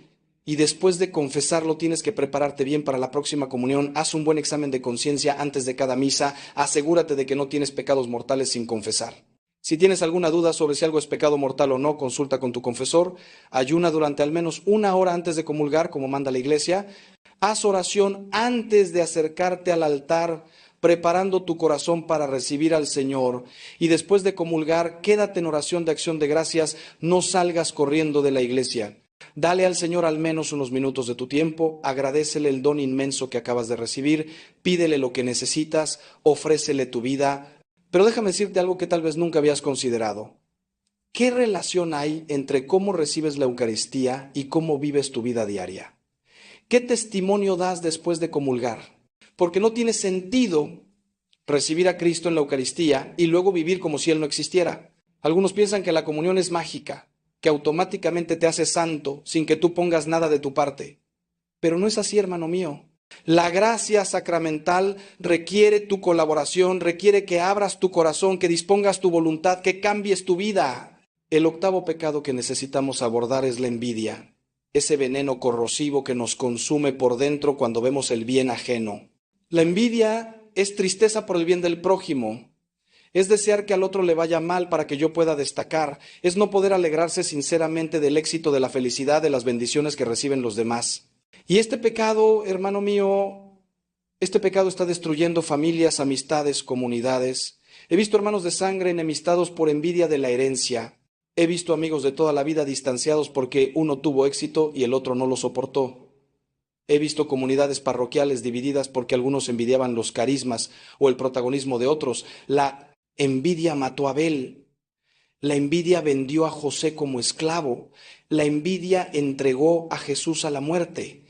Y después de confesarlo tienes que prepararte bien para la próxima comunión. Haz un buen examen de conciencia antes de cada misa. Asegúrate de que no tienes pecados mortales sin confesar. Si tienes alguna duda sobre si algo es pecado mortal o no, consulta con tu confesor. Ayuna durante al menos 1 hora antes de comulgar, como manda la Iglesia. Haz oración antes de acercarte al altar, preparando tu corazón para recibir al Señor. Y después de comulgar, quédate en oración de acción de gracias. No salgas corriendo de la iglesia. Dale al Señor al menos unos minutos de tu tiempo, agradécele el don inmenso que acabas de recibir, pídele lo que necesitas, ofrécele tu vida. Pero déjame decirte algo que tal vez nunca habías considerado. ¿Qué relación hay entre cómo recibes la Eucaristía y cómo vives tu vida diaria? ¿Qué testimonio das después de comulgar? Porque no tiene sentido recibir a Cristo en la Eucaristía y luego vivir como si Él no existiera. Algunos piensan que la comunión es mágica. que automáticamente te hace santo sin que tú pongas nada de tu parte. Pero no es así, hermano mío. La gracia sacramental requiere tu colaboración, requiere que abras tu corazón, que dispongas tu voluntad, que cambies tu vida. El octavo pecado que necesitamos abordar es la envidia, ese veneno corrosivo que nos consume por dentro cuando vemos el bien ajeno. La envidia es tristeza por el bien del prójimo. Es desear que al otro le vaya mal para que yo pueda destacar. Es no poder alegrarse sinceramente del éxito, de la felicidad, de las bendiciones que reciben los demás. Y este pecado, hermano mío, este pecado está destruyendo familias, amistades, comunidades. He visto hermanos de sangre enemistados por envidia de la herencia. He visto amigos de toda la vida distanciados porque uno tuvo éxito y el otro no lo soportó. He visto comunidades parroquiales divididas porque algunos envidiaban los carismas o el protagonismo de otros. La envidia mató a Abel. La envidia vendió a José como esclavo. La envidia entregó a Jesús a la muerte.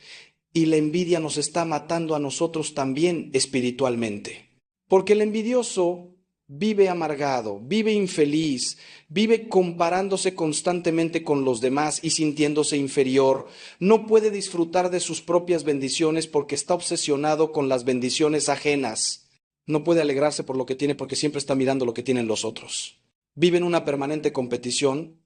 Y la envidia nos está matando a nosotros también espiritualmente. Porque el envidioso vive amargado, vive infeliz, vive comparándose constantemente con los demás y sintiéndose inferior. No puede disfrutar de sus propias bendiciones porque está obsesionado con las bendiciones ajenas. No puede alegrarse por lo que tiene porque siempre está mirando lo que tienen los otros. Vive en una permanente competición,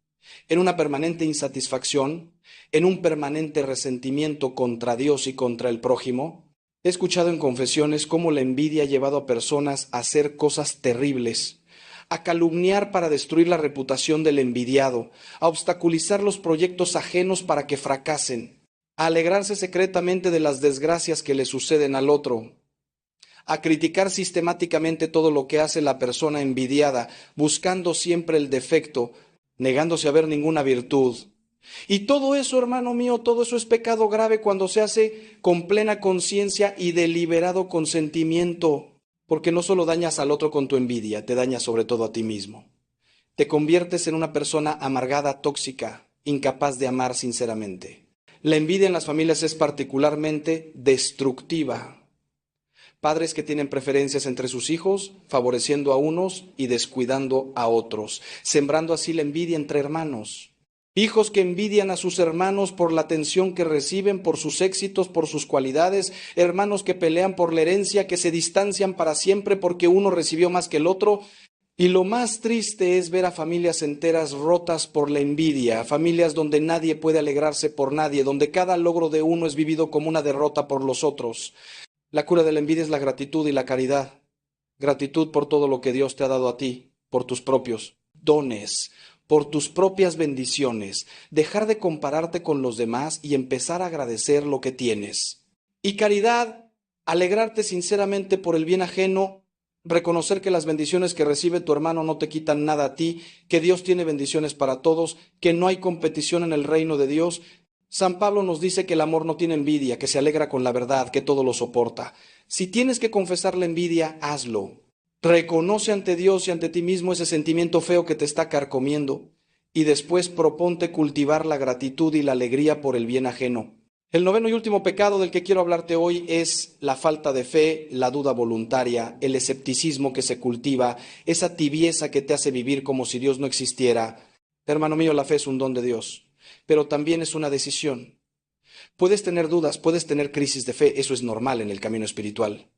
en una permanente insatisfacción, en un permanente resentimiento contra Dios y contra el prójimo. He escuchado en confesiones cómo la envidia ha llevado a personas a hacer cosas terribles, a calumniar para destruir la reputación del envidiado, a obstaculizar los proyectos ajenos para que fracasen, a alegrarse secretamente de las desgracias que le suceden al otro, a criticar sistemáticamente todo lo que hace la persona envidiada, buscando siempre el defecto, negándose a ver ninguna virtud. Y todo eso, hermano mío, todo eso es pecado grave cuando se hace con plena conciencia y deliberado consentimiento, porque no solo dañas al otro con tu envidia, te dañas sobre todo a ti mismo. Te conviertes en una persona amargada, tóxica, incapaz de amar sinceramente. La envidia en las familias es particularmente destructiva. Padres que tienen preferencias entre sus hijos, favoreciendo a unos y descuidando a otros, sembrando así la envidia entre hermanos. Hijos que envidian a sus hermanos por la atención que reciben, por sus éxitos, por sus cualidades. Hermanos que pelean por la herencia, que se distancian para siempre porque uno recibió más que el otro. Y lo más triste es ver a familias enteras rotas por la envidia, familias donde nadie puede alegrarse por nadie, donde cada logro de uno es vivido como una derrota por los otros. La cura de la envidia es la gratitud y la caridad. Gratitud por todo lo que Dios te ha dado a ti, por tus propios dones, por tus propias bendiciones. Dejar de compararte con los demás y empezar a agradecer lo que tienes. Y caridad, alegrarte sinceramente por el bien ajeno, reconocer que las bendiciones que recibe tu hermano no te quitan nada a ti, que Dios tiene bendiciones para todos, que no hay competición en el reino de Dios. San Pablo nos dice que el amor no tiene envidia, que se alegra con la verdad, que todo lo soporta. Si tienes que confesar la envidia, hazlo. Reconoce ante Dios y ante ti mismo ese sentimiento feo que te está carcomiendo y después proponte cultivar la gratitud y la alegría por el bien ajeno. El noveno y último pecado del que quiero hablarte hoy es la falta de fe, la duda voluntaria, el escepticismo que se cultiva, esa tibieza que te hace vivir como si Dios no existiera. Hermano mío, la fe es un don de Dios, pero también es una decisión. Puedes tener dudas, puedes tener crisis de fe, eso es normal en el camino espiritual.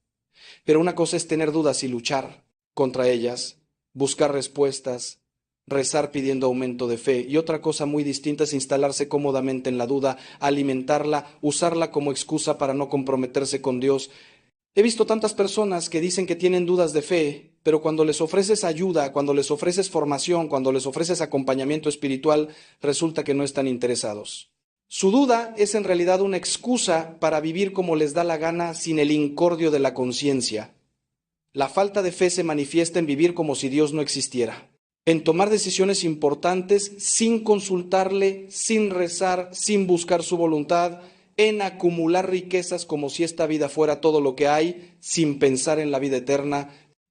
Pero una cosa es tener dudas y luchar contra ellas, buscar respuestas, rezar pidiendo aumento de fe. Y otra cosa muy distinta es instalarse cómodamente en la duda, alimentarla, usarla como excusa para no comprometerse con Dios. He visto tantas personas que dicen que tienen dudas de fe, pero cuando les ofreces ayuda, cuando les ofreces formación, cuando les ofreces acompañamiento espiritual, resulta que no están interesados. Su duda es en realidad una excusa para vivir como les da la gana sin el incordio de la conciencia. La falta de fe se manifiesta en vivir como si Dios no existiera, en tomar decisiones importantes sin consultarle, sin rezar, sin buscar su voluntad, en acumular riquezas como si esta vida fuera todo lo que hay, sin pensar en la vida eterna,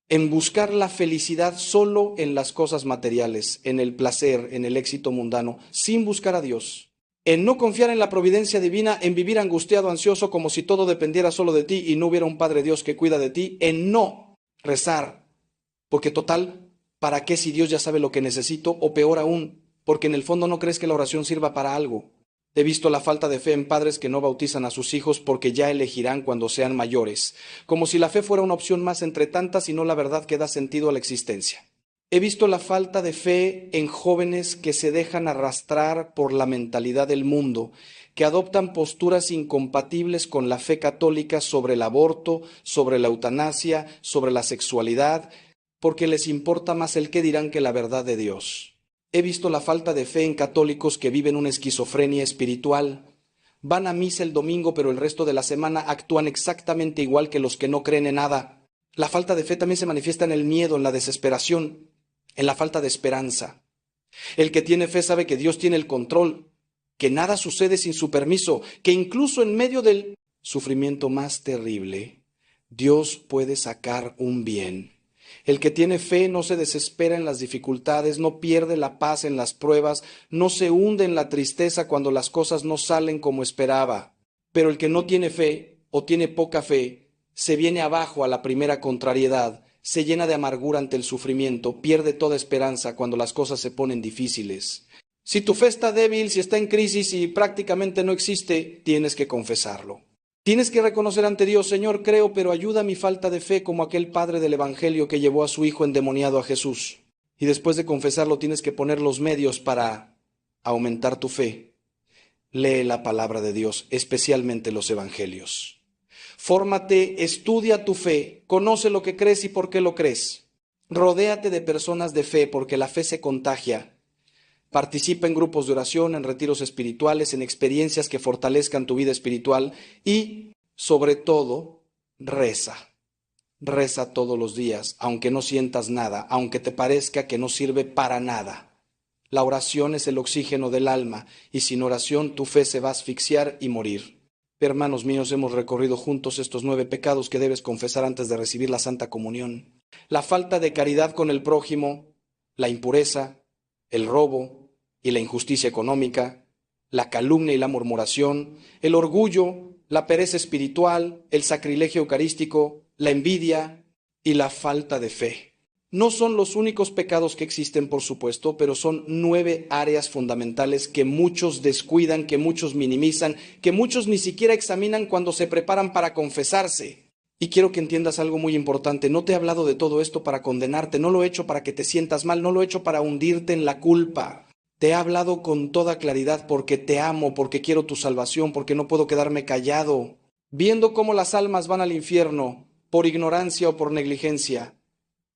en buscar la felicidad solo en las cosas materiales, en el placer, en el éxito mundano, sin buscar a Dios. En no confiar en la providencia divina, en vivir angustiado, ansioso, como si todo dependiera solo de ti y no hubiera un Padre Dios que cuida de ti, en no rezar, porque total, ¿para qué si Dios ya sabe lo que necesito? O peor aún, porque en el fondo no crees que la oración sirva para algo. He visto la falta de fe en padres que no bautizan a sus hijos porque ya elegirán cuando sean mayores, como si la fe fuera una opción más entre tantas y no la verdad que da sentido a la existencia. He visto la falta de fe en jóvenes que se dejan arrastrar por la mentalidad del mundo, que adoptan posturas incompatibles con la fe católica sobre el aborto, sobre la eutanasia, sobre la sexualidad, porque les importa más el qué dirán que la verdad de Dios. He visto la falta de fe en católicos que viven una esquizofrenia espiritual. Van a misa el domingo, pero el resto de la semana actúan exactamente igual que los que no creen en nada. La falta de fe también se manifiesta en el miedo, en la desesperación, en la falta de esperanza. El que tiene fe sabe que Dios tiene el control, que nada sucede sin su permiso, que incluso en medio del sufrimiento más terrible, Dios puede sacar un bien. El que tiene fe no se desespera en las dificultades, no pierde la paz en las pruebas, no se hunde en la tristeza cuando las cosas no salen como esperaba. Pero el que no tiene fe o tiene poca fe, se viene abajo a la primera contrariedad, se llena de amargura ante el sufrimiento, pierde toda esperanza cuando las cosas se ponen difíciles. Si tu fe está débil, si está en crisis y prácticamente no existe, tienes que confesarlo. Tienes que reconocer ante Dios: Señor, creo, pero ayuda a mi falta de fe, como aquel padre del Evangelio que llevó a su hijo endemoniado a Jesús. Y después de confesarlo, tienes que poner los medios para aumentar tu fe. Lee la palabra de Dios, especialmente los Evangelios. Fórmate, estudia tu fe, conoce lo que crees y por qué lo crees. Rodéate de personas de fe, porque la fe se contagia. Participa en grupos de oración, en retiros espirituales, en experiencias que fortalezcan tu vida espiritual y, sobre todo, reza. Reza todos los días, aunque no sientas nada, aunque te parezca que no sirve para nada. La oración es el oxígeno del alma y sin oración tu fe se va a asfixiar y morir. Hermanos míos, hemos recorrido juntos estos 9 pecados que debes confesar antes de recibir la Santa Comunión. La falta de caridad con el prójimo, la impureza, el robo y la injusticia económica, la calumnia y la murmuración, el orgullo, la pereza espiritual, el sacrilegio eucarístico, la envidia y la falta de fe. No son los únicos pecados que existen, por supuesto, pero son 9 áreas fundamentales que muchos descuidan, que muchos minimizan, que muchos ni siquiera examinan cuando se preparan para confesarse. Y quiero que entiendas algo muy importante: no te he hablado de todo esto para condenarte, no lo he hecho para que te sientas mal, no lo he hecho para hundirte en la culpa. Te he hablado con toda claridad porque te amo, porque quiero tu salvación, porque no puedo quedarme callado, viendo cómo las almas van al infierno por ignorancia o por negligencia.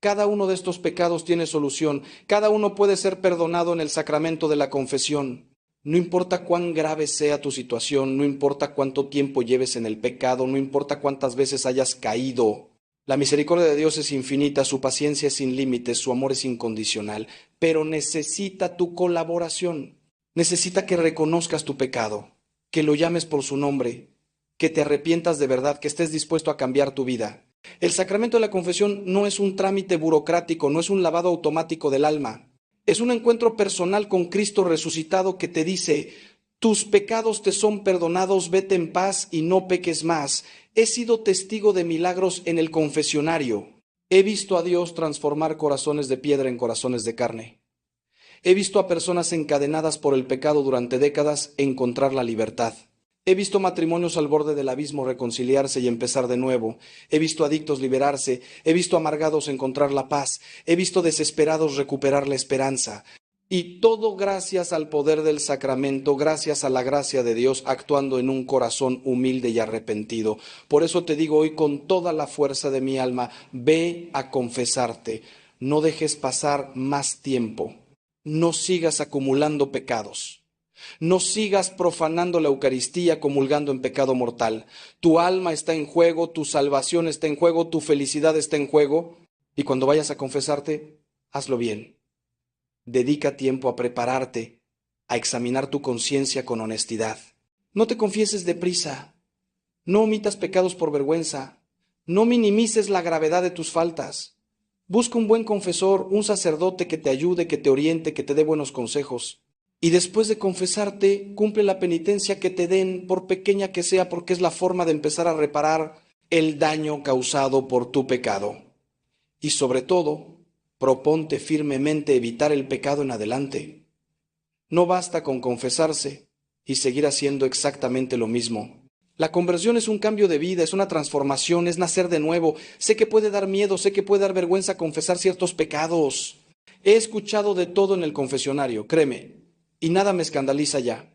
Cada uno de estos pecados tiene solución, cada uno puede ser perdonado en el sacramento de la confesión. No importa cuán grave sea tu situación, no importa cuánto tiempo lleves en el pecado, no importa cuántas veces hayas caído. La misericordia de Dios es infinita, su paciencia es sin límites, su amor es incondicional, pero necesita tu colaboración. Necesita que reconozcas tu pecado, que lo llames por su nombre, que te arrepientas de verdad, que estés dispuesto a cambiar tu vida. El sacramento de la confesión no es un trámite burocrático, no es un lavado automático del alma. Es un encuentro personal con Cristo resucitado que te dice: tus pecados te son perdonados, vete en paz y no peques más. He sido testigo de milagros en el confesionario. He visto a Dios transformar corazones de piedra en corazones de carne. He visto a personas encadenadas por el pecado durante décadas encontrar la libertad. He visto matrimonios al borde del abismo reconciliarse y empezar de nuevo. He visto adictos liberarse. He visto amargados encontrar la paz. He visto desesperados recuperar la esperanza. Y todo gracias al poder del sacramento, gracias a la gracia de Dios actuando en un corazón humilde y arrepentido. Por eso te digo hoy con toda la fuerza de mi alma: ve a confesarte. No dejes pasar más tiempo. No sigas acumulando pecados. No sigas profanando la Eucaristía comulgando en pecado mortal. Tu alma está en juego, tu salvación está en juego, tu felicidad está en juego. Y cuando vayas a confesarte, hazlo bien. Dedica tiempo a prepararte, a examinar tu conciencia con honestidad. No te confieses deprisa. No omitas pecados por vergüenza. No minimices la gravedad de tus faltas. Busca un buen confesor, un sacerdote que te ayude, que te oriente, que te dé buenos consejos. Y después de confesarte, cumple la penitencia que te den, por pequeña que sea, porque es la forma de empezar a reparar el daño causado por tu pecado. Y sobre todo, proponte firmemente evitar el pecado en adelante. No basta con confesarse y seguir haciendo exactamente lo mismo. La conversión es un cambio de vida, es una transformación, es nacer de nuevo. Sé que puede dar miedo, sé que puede dar vergüenza confesar ciertos pecados. He escuchado de todo en el confesionario, créeme, y nada me escandaliza ya.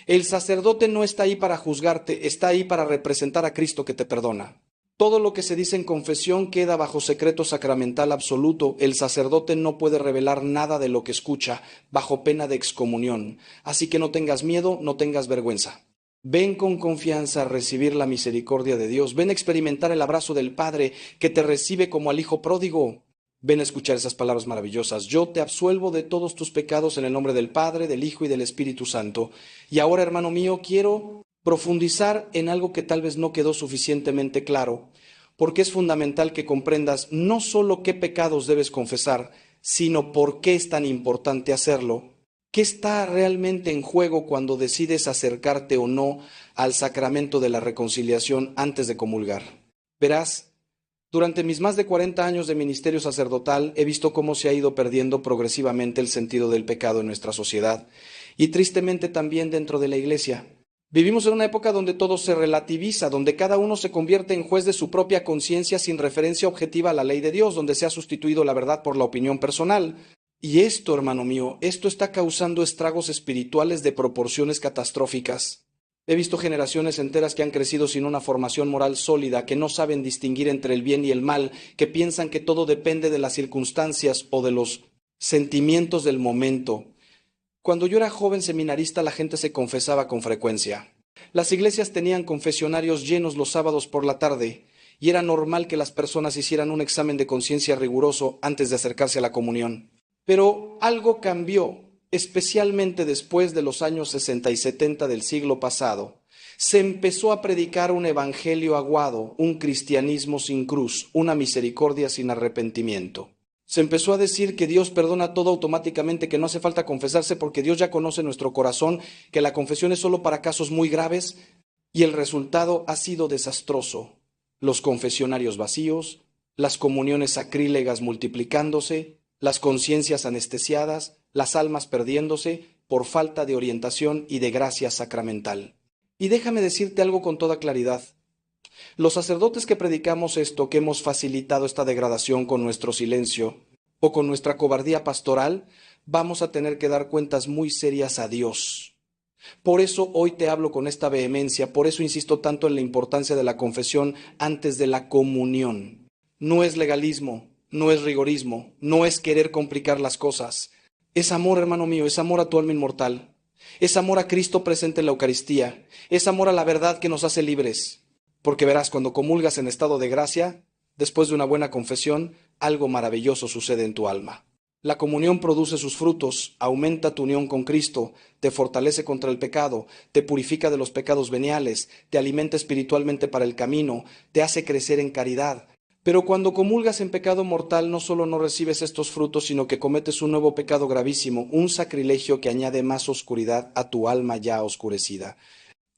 El sacerdote no está ahí para juzgarte, está ahí para representar a Cristo que te perdona. Todo lo que se dice en confesión queda bajo secreto sacramental absoluto. El sacerdote no puede revelar nada de lo que escucha, bajo pena de excomunión. Así que no tengas miedo, no tengas vergüenza. Ven con confianza a recibir la misericordia de Dios. Ven a experimentar el abrazo del Padre que te recibe como al Hijo pródigo. Ven a escuchar esas palabras maravillosas. Yo te absuelvo de todos tus pecados en el nombre del Padre, del Hijo y del Espíritu Santo. Y ahora, hermano mío, quiero profundizar en algo que tal vez no quedó suficientemente claro, porque es fundamental que comprendas no solo qué pecados debes confesar, sino por qué es tan importante hacerlo. ¿Qué está realmente en juego cuando decides acercarte o no al sacramento de la reconciliación antes de comulgar? Verás, durante mis más de 40 años de ministerio sacerdotal he visto cómo se ha ido perdiendo progresivamente el sentido del pecado en nuestra sociedad y tristemente también dentro de la Iglesia. Vivimos en una época donde todo se relativiza, donde cada uno se convierte en juez de su propia conciencia sin referencia objetiva a la ley de Dios, donde se ha sustituido la verdad por la opinión personal. Y esto, hermano mío, esto está causando estragos espirituales de proporciones catastróficas. He visto generaciones enteras que han crecido sin una formación moral sólida, que no saben distinguir entre el bien y el mal, que piensan que todo depende de las circunstancias o de los sentimientos del momento. Cuando yo era joven seminarista, la gente se confesaba con frecuencia. Las iglesias tenían confesionarios llenos los sábados por la tarde, y era normal que las personas hicieran un examen de conciencia riguroso antes de acercarse a la comunión. Pero algo cambió, especialmente después de los años 60 y 70 del siglo pasado. Se empezó a predicar un evangelio aguado, un cristianismo sin cruz, una misericordia sin arrepentimiento. Se empezó a decir que Dios perdona todo automáticamente, que no hace falta confesarse porque Dios ya conoce nuestro corazón, que la confesión es solo para casos muy graves, y el resultado ha sido desastroso. Los confesionarios vacíos, las comuniones sacrílegas multiplicándose, las conciencias anestesiadas, las almas perdiéndose por falta de orientación y de gracia sacramental. Y déjame decirte algo con toda claridad. Los sacerdotes que predicamos esto, que hemos facilitado esta degradación con nuestro silencio o con nuestra cobardía pastoral, vamos a tener que dar cuentas muy serias a Dios. Por eso hoy te hablo con esta vehemencia, por eso insisto tanto en la importancia de la confesión antes de la comunión. No es legalismo, no es rigorismo, no es querer complicar las cosas. Es amor, hermano mío, es amor a tu alma inmortal. Es amor a Cristo presente en la Eucaristía. Es amor a la verdad que nos hace libres. Porque verás, cuando comulgas en estado de gracia, después de una buena confesión, algo maravilloso sucede en tu alma. La comunión produce sus frutos, aumenta tu unión con Cristo, te fortalece contra el pecado, te purifica de los pecados veniales, te alimenta espiritualmente para el camino, te hace crecer en caridad. Pero cuando comulgas en pecado mortal, no solo no recibes estos frutos, sino que cometes un nuevo pecado gravísimo, un sacrilegio que añade más oscuridad a tu alma ya oscurecida.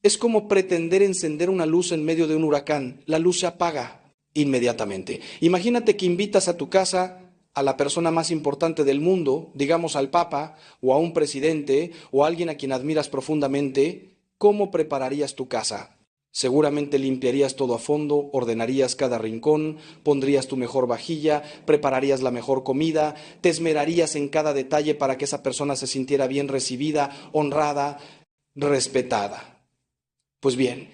Es como pretender encender una luz en medio de un huracán. La luz se apaga inmediatamente. Imagínate que invitas a tu casa a la persona más importante del mundo, digamos al Papa, o a un presidente, o a alguien a quien admiras profundamente. ¿Cómo prepararías tu casa? Seguramente limpiarías todo a fondo, ordenarías cada rincón, pondrías tu mejor vajilla, prepararías la mejor comida, te esmerarías en cada detalle para que esa persona se sintiera bien recibida, honrada, respetada. Pues bien,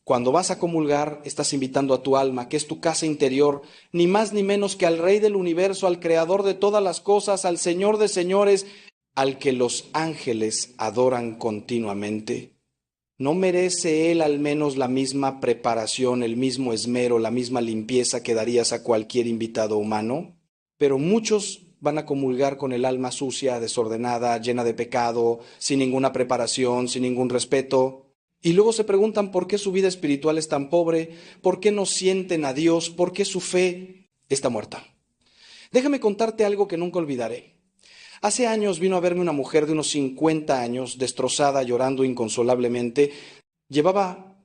cuando vas a comulgar, estás invitando a tu alma, que es tu casa interior, ni más ni menos que al Rey del universo, al Creador de todas las cosas, al Señor de señores, al que los ángeles adoran continuamente. ¿No merece Él al menos la misma preparación, el mismo esmero, la misma limpieza que darías a cualquier invitado humano? Pero muchos van a comulgar con el alma sucia, desordenada, llena de pecado, sin ninguna preparación, sin ningún respeto. Y luego se preguntan por qué su vida espiritual es tan pobre, por qué no sienten a Dios, por qué su fe está muerta. Déjame contarte algo que nunca olvidaré. Hace años vino a verme una mujer de unos 50 años, destrozada, llorando inconsolablemente. Llevaba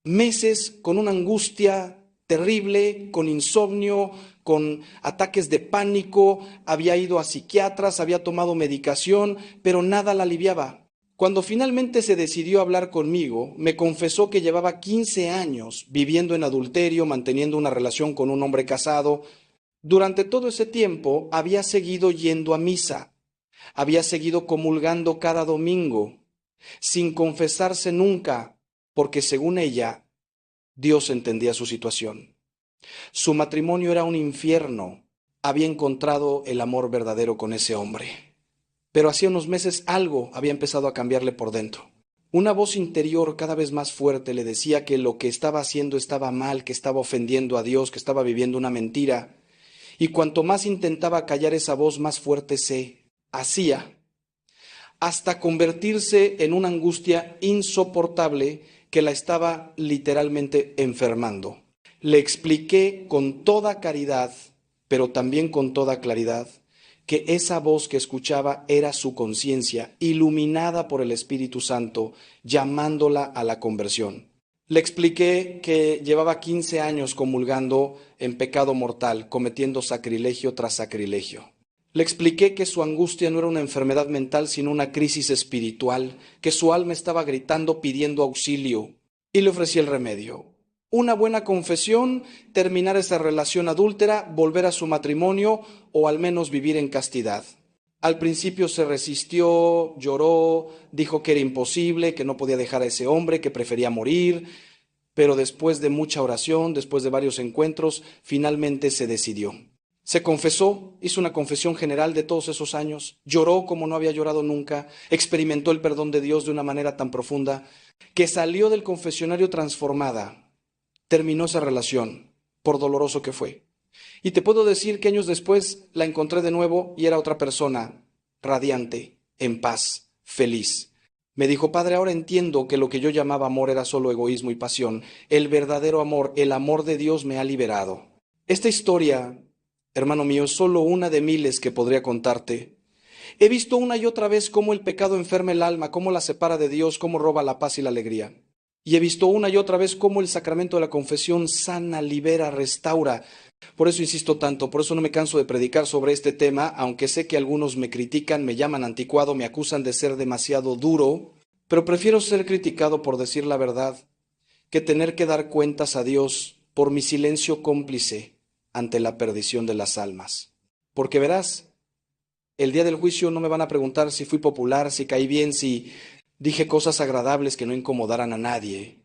meses con una angustia terrible, con insomnio, con ataques de pánico, había ido a psiquiatras, había tomado medicación, pero nada la aliviaba. Cuando finalmente se decidió a hablar conmigo, me confesó que llevaba 15 años viviendo en adulterio, manteniendo una relación con un hombre casado. Durante todo ese tiempo había seguido yendo a misa, había seguido comulgando cada domingo, sin confesarse nunca, porque según ella, Dios entendía su situación. Su matrimonio era un infierno. Había encontrado el amor verdadero con ese hombre. Pero hacía unos meses algo había empezado a cambiarle por dentro. Una voz interior cada vez más fuerte le decía que lo que estaba haciendo estaba mal, que estaba ofendiendo a Dios, que estaba viviendo una mentira. Y cuanto más intentaba callar esa voz, más fuerte se hacía, hasta convertirse en una angustia insoportable que la estaba literalmente enfermando. Le expliqué con toda caridad, pero también con toda claridad, que esa voz que escuchaba era su conciencia, iluminada por el Espíritu Santo, llamándola a la conversión. Le expliqué que llevaba 15 años comulgando en pecado mortal, cometiendo sacrilegio tras sacrilegio. Le expliqué que su angustia no era una enfermedad mental, sino una crisis espiritual, que su alma estaba gritando pidiendo auxilio, y le ofrecí el remedio. Una buena confesión, terminar esa relación adúltera, volver a su matrimonio o al menos vivir en castidad. Al principio se resistió, lloró, dijo que era imposible, que no podía dejar a ese hombre, que prefería morir, pero después de mucha oración, después de varios encuentros, finalmente se decidió. Se confesó, hizo una confesión general de todos esos años, lloró como no había llorado nunca, experimentó el perdón de Dios de una manera tan profunda, que salió del confesionario transformada. Terminó esa relación, por doloroso que fue. Y te puedo decir que años después la encontré de nuevo y era otra persona, radiante, en paz, feliz. Me dijo: padre, ahora entiendo que lo que yo llamaba amor era solo egoísmo y pasión. El verdadero amor, el amor de Dios me ha liberado. Esta historia, hermano mío, es solo una de miles que podría contarte. He visto una y otra vez cómo el pecado enferma el alma, cómo la separa de Dios, cómo roba la paz y la alegría. Y he visto una y otra vez cómo el sacramento de la confesión sana, libera, restaura. Por eso insisto tanto, por eso no me canso de predicar sobre este tema, aunque sé que algunos me critican, me llaman anticuado, me acusan de ser demasiado duro, pero prefiero ser criticado por decir la verdad que tener que dar cuentas a Dios por mi silencio cómplice ante la perdición de las almas. Porque verás, el día del juicio no me van a preguntar si fui popular, si caí bien, si dije cosas agradables que no incomodaran a nadie.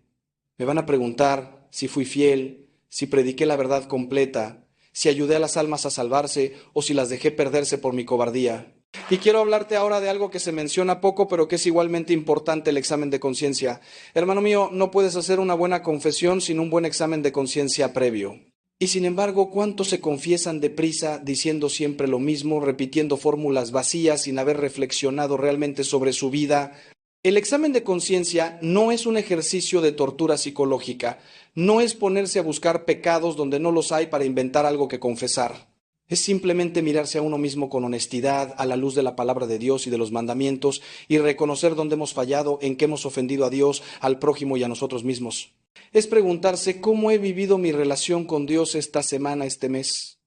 Me van a preguntar si fui fiel, si prediqué la verdad completa, si ayudé a las almas a salvarse o si las dejé perderse por mi cobardía. Y quiero hablarte ahora de algo que se menciona poco, pero que es igualmente importante: el examen de conciencia. Hermano mío, no puedes hacer una buena confesión sin un buen examen de conciencia previo. Y sin embargo, ¿cuántos se confiesan deprisa, diciendo siempre lo mismo, repitiendo fórmulas vacías, sin haber reflexionado realmente sobre su vida? El examen de conciencia no es un ejercicio de tortura psicológica, no es ponerse a buscar pecados donde no los hay para inventar algo que confesar. Es simplemente mirarse a uno mismo con honestidad, a la luz de la palabra de Dios y de los mandamientos, y reconocer dónde hemos fallado, en qué hemos ofendido a Dios, al prójimo y a nosotros mismos. Es preguntarse cómo he vivido mi relación con Dios esta semana, este mes.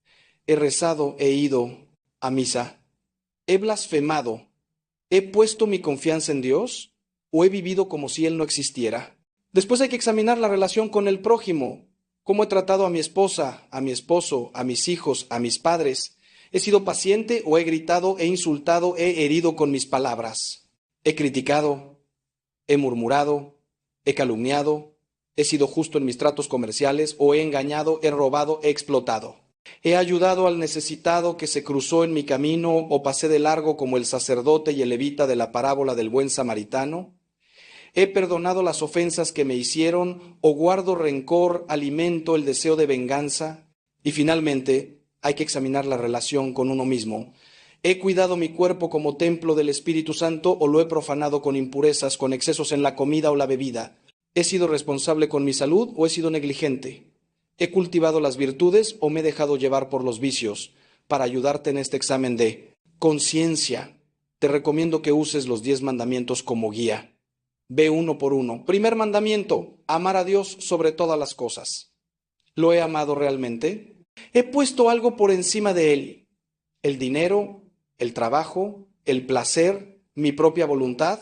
He rezado, he ido a misa, he blasfemado, he puesto mi confianza en Dios o he vivido como si Él no existiera. Después hay que examinar la relación con el prójimo. ¿Cómo he tratado a mi esposa, a mi esposo, a mis hijos, a mis padres? ¿He sido paciente o he gritado, he insultado, he herido con mis palabras? ¿He criticado, he murmurado, he calumniado? ¿He sido justo en mis tratos comerciales o he engañado, he robado, he explotado? ¿He ayudado al necesitado que se cruzó en mi camino o pasé de largo como el sacerdote y el levita de la parábola del buen samaritano? ¿He perdonado las ofensas que me hicieron o guardo rencor, alimento el deseo de venganza? Y finalmente, hay que examinar la relación con uno mismo. ¿He cuidado mi cuerpo como templo del Espíritu Santo o lo he profanado con impurezas, con excesos en la comida o la bebida? ¿He sido responsable con mi salud o he sido negligente? ¿He cultivado las virtudes o me he dejado llevar por los vicios? Para ayudarte en este examen de conciencia, te recomiendo que uses los 10 mandamientos como guía. Ve uno por uno. Primer mandamiento: amar a Dios sobre todas las cosas. ¿Lo he amado realmente? ¿He puesto algo por encima de él? ¿El dinero, el trabajo, el placer, mi propia voluntad?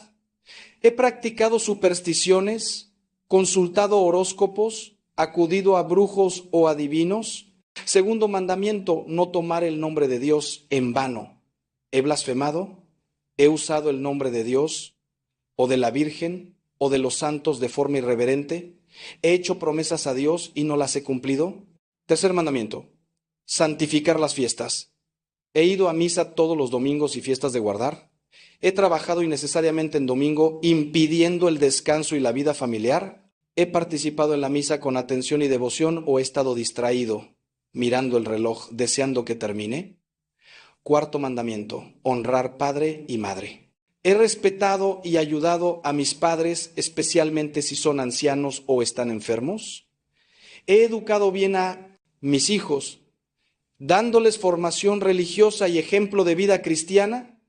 ¿He practicado supersticiones, consultado horóscopos, acudido a brujos o adivinos? Segundo mandamiento, no tomar el nombre de Dios en vano. ¿He blasfemado? ¿He usado el nombre de Dios o de la Virgen o de los santos de forma irreverente? ¿He hecho promesas a Dios y no las he cumplido? Tercer mandamiento, santificar las fiestas. ¿He ido a misa todos los domingos y fiestas de guardar? ¿He trabajado innecesariamente en domingo, impidiendo el descanso y la vida familiar? ¿He participado en la misa con atención y devoción o he estado distraído, mirando el reloj, deseando que termine? Cuarto mandamiento, honrar padre y madre. ¿He respetado y ayudado a mis padres, especialmente si son ancianos o están enfermos? ¿He educado bien a mis hijos, dándoles formación religiosa y ejemplo de vida cristiana?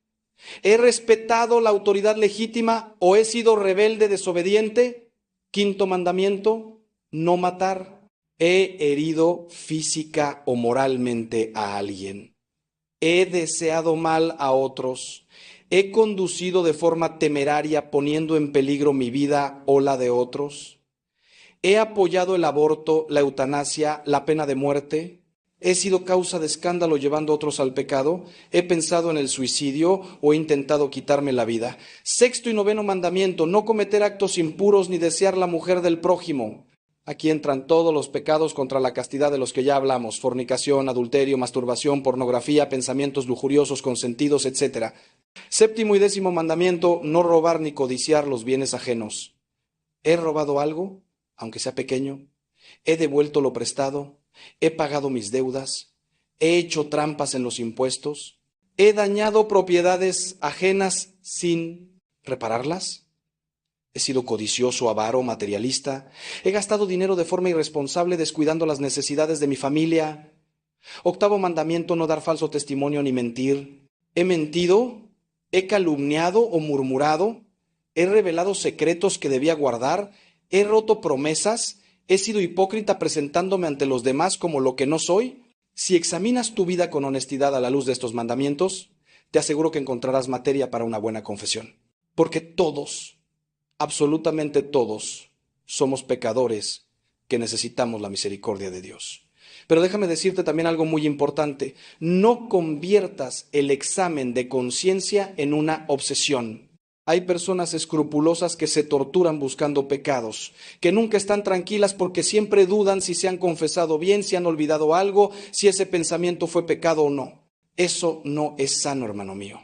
¿He respetado la autoridad legítima o he sido rebelde, desobediente? Quinto mandamiento, no matar. ¿He herido física o moralmente a alguien? ¿He deseado mal a otros? ¿He conducido de forma temeraria poniendo en peligro mi vida o la de otros? ¿He apoyado el aborto, la eutanasia, la pena de muerte? ¿He sido causa de escándalo llevando a otros al pecado? ¿He pensado en el suicidio o he intentado quitarme la vida? Sexto y noveno mandamiento, no cometer actos impuros ni desear la mujer del prójimo. Aquí entran todos los pecados contra la castidad de los que ya hablamos: fornicación, adulterio, masturbación, pornografía, pensamientos lujuriosos, consentidos, etc. Séptimo y décimo mandamiento, no robar ni codiciar los bienes ajenos. ¿He robado algo, aunque sea pequeño? ¿He devuelto lo prestado? ¿He pagado mis deudas? ¿He hecho trampas en los impuestos? ¿He dañado propiedades ajenas sin repararlas? ¿He sido codicioso, avaro, materialista? ¿He gastado dinero de forma irresponsable descuidando las necesidades de mi familia? Octavo mandamiento, no dar falso testimonio ni mentir. ¿He mentido? ¿He calumniado o murmurado? ¿He revelado secretos que debía guardar? ¿He roto promesas? ¿He sido hipócrita presentándome ante los demás como lo que no soy? Si examinas tu vida con honestidad a la luz de estos mandamientos, te aseguro que encontrarás materia para una buena confesión. Porque todos, absolutamente todos, somos pecadores que necesitamos la misericordia de Dios. Pero déjame decirte también algo muy importante: no conviertas el examen de conciencia en una obsesión. Hay personas escrupulosas que se torturan buscando pecados, que nunca están tranquilas porque siempre dudan si se han confesado bien, si han olvidado algo, si ese pensamiento fue pecado o no. Eso no es sano, hermano mío.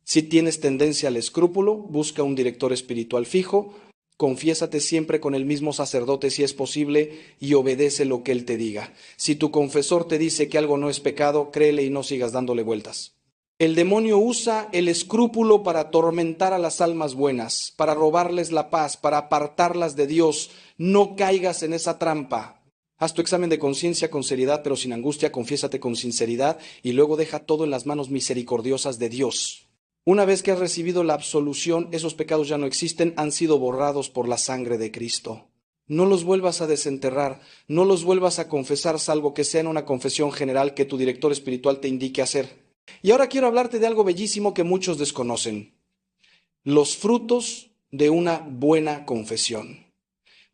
Si tienes tendencia al escrúpulo, busca un director espiritual fijo, confiésate siempre con el mismo sacerdote si es posible y obedece lo que él te diga. Si tu confesor te dice que algo no es pecado, créele y no sigas dándole vueltas. El demonio usa el escrúpulo para atormentar a las almas buenas, para robarles la paz, para apartarlas de Dios. No caigas en esa trampa. Haz tu examen de conciencia con seriedad, pero sin angustia, confiésate con sinceridad y luego deja todo en las manos misericordiosas de Dios. Una vez que has recibido la absolución, esos pecados ya no existen, han sido borrados por la sangre de Cristo. No los vuelvas a desenterrar, no los vuelvas a confesar, salvo que sea en una confesión general que tu director espiritual te indique hacer. Y ahora quiero hablarte de algo bellísimo que muchos desconocen: los frutos de una buena confesión.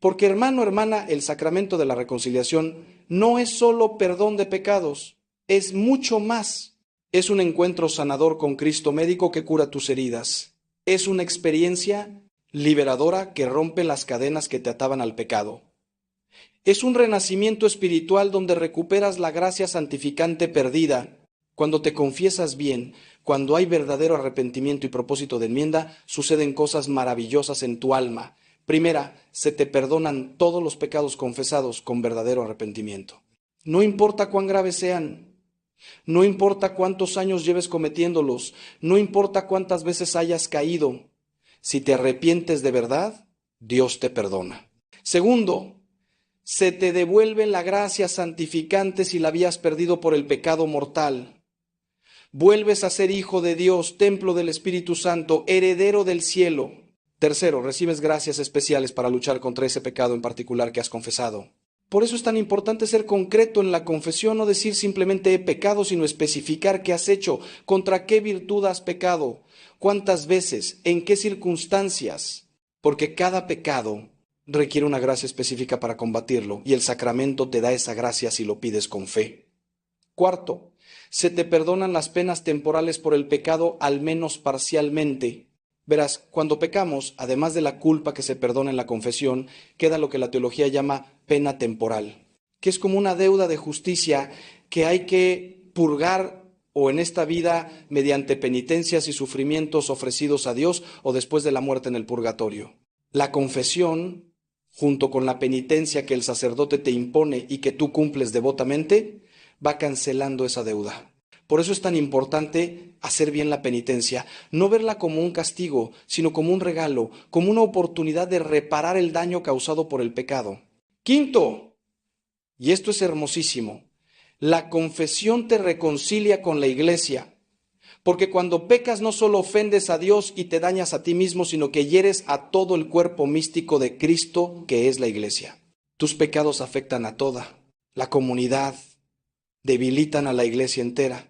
Porque, hermano, hermana, el sacramento de la reconciliación no es solo perdón de pecados, es mucho más. Es un encuentro sanador con Cristo médico que cura tus heridas. Es una experiencia liberadora que rompe las cadenas que te ataban al pecado. Es un renacimiento espiritual donde recuperas la gracia santificante perdida. Cuando te confiesas bien, cuando hay verdadero arrepentimiento y propósito de enmienda, suceden cosas maravillosas en tu alma. Primera, se te perdonan todos los pecados confesados con verdadero arrepentimiento. No importa cuán graves sean, no importa cuántos años lleves cometiéndolos, no importa cuántas veces hayas caído, si te arrepientes de verdad, Dios te perdona. Segundo, se te devuelve la gracia santificante si la habías perdido por el pecado mortal. Vuelves a ser hijo de Dios, templo del Espíritu Santo, heredero del cielo. Tercero, recibes gracias especiales para luchar contra ese pecado en particular que has confesado. Por eso es tan importante ser concreto en la confesión, no decir simplemente he pecado, sino especificar qué has hecho, contra qué virtud has pecado, cuántas veces, en qué circunstancias, porque cada pecado requiere una gracia específica para combatirlo y el sacramento te da esa gracia si lo pides con fe. Cuarto, se te perdonan las penas temporales por el pecado al menos parcialmente. Verás, cuando pecamos, además de la culpa que se perdona en la confesión, queda lo que la teología llama pena temporal, que es como una deuda de justicia que hay que purgar o en esta vida mediante penitencias y sufrimientos ofrecidos a Dios o después de la muerte en el purgatorio. La confesión, junto con la penitencia que el sacerdote te impone y que tú cumples devotamente, va cancelando esa deuda. Por eso es tan importante hacer bien la penitencia, no verla como un castigo, sino como un regalo, como una oportunidad de reparar el daño causado por el pecado. Quinto, y esto es hermosísimo, la confesión te reconcilia con la iglesia, porque cuando pecas no solo ofendes a Dios y te dañas a ti mismo, sino que hieres a todo el cuerpo místico de Cristo, que es la iglesia. Tus pecados afectan a toda la comunidad, debilitan a la iglesia entera.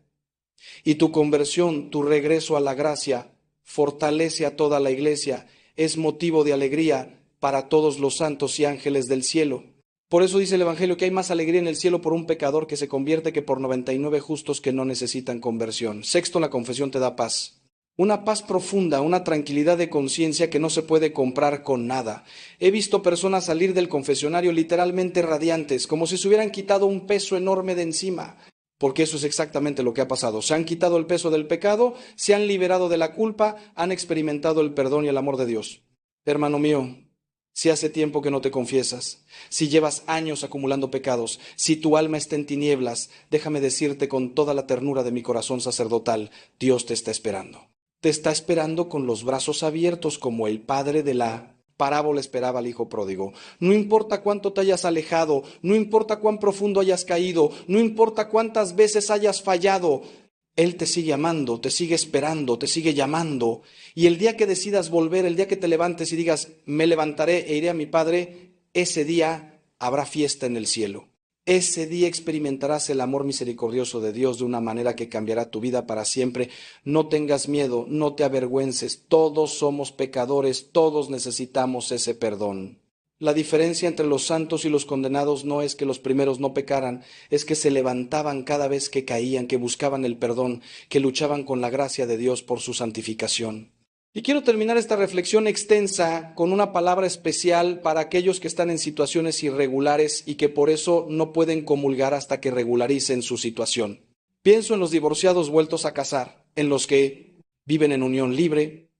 Y tu conversión, tu regreso a la gracia, fortalece a toda la iglesia, es motivo de alegría para todos los santos y ángeles del cielo. Por eso dice el Evangelio que hay más alegría en el cielo por un pecador que se convierte que por 99 justos que no necesitan conversión. Sexto, la confesión te da paz. Una paz profunda, una tranquilidad de conciencia que no se puede comprar con nada. He visto personas salir del confesionario literalmente radiantes, como si se hubieran quitado un peso enorme de encima. Porque eso es exactamente lo que ha pasado. Se han quitado el peso del pecado, se han liberado de la culpa, han experimentado el perdón y el amor de Dios. Hermano mío, si hace tiempo que no te confiesas, si llevas años acumulando pecados, si tu alma está en tinieblas, déjame decirte con toda la ternura de mi corazón sacerdotal, Dios te está esperando. Te está esperando con los brazos abiertos como el padre de la parábola esperaba al hijo pródigo. No importa cuánto te hayas alejado, no importa cuán profundo hayas caído, no importa cuántas veces hayas fallado, Él te sigue amando, te sigue esperando, te sigue llamando. Y el día que decidas volver, el día que te levantes y digas, me levantaré e iré a mi Padre, ese día habrá fiesta en el cielo. Ese día experimentarás el amor misericordioso de Dios de una manera que cambiará tu vida para siempre. No tengas miedo, no te avergüences. Todos somos pecadores, todos necesitamos ese perdón. La diferencia entre los santos y los condenados no es que los primeros no pecaran, es que se levantaban cada vez que caían, que buscaban el perdón, que luchaban con la gracia de Dios por su santificación. Y quiero terminar esta reflexión extensa con una palabra especial para aquellos que están en situaciones irregulares y que por eso no pueden comulgar hasta que regularicen su situación. Pienso en los divorciados vueltos a casar, en los que viven en unión libre,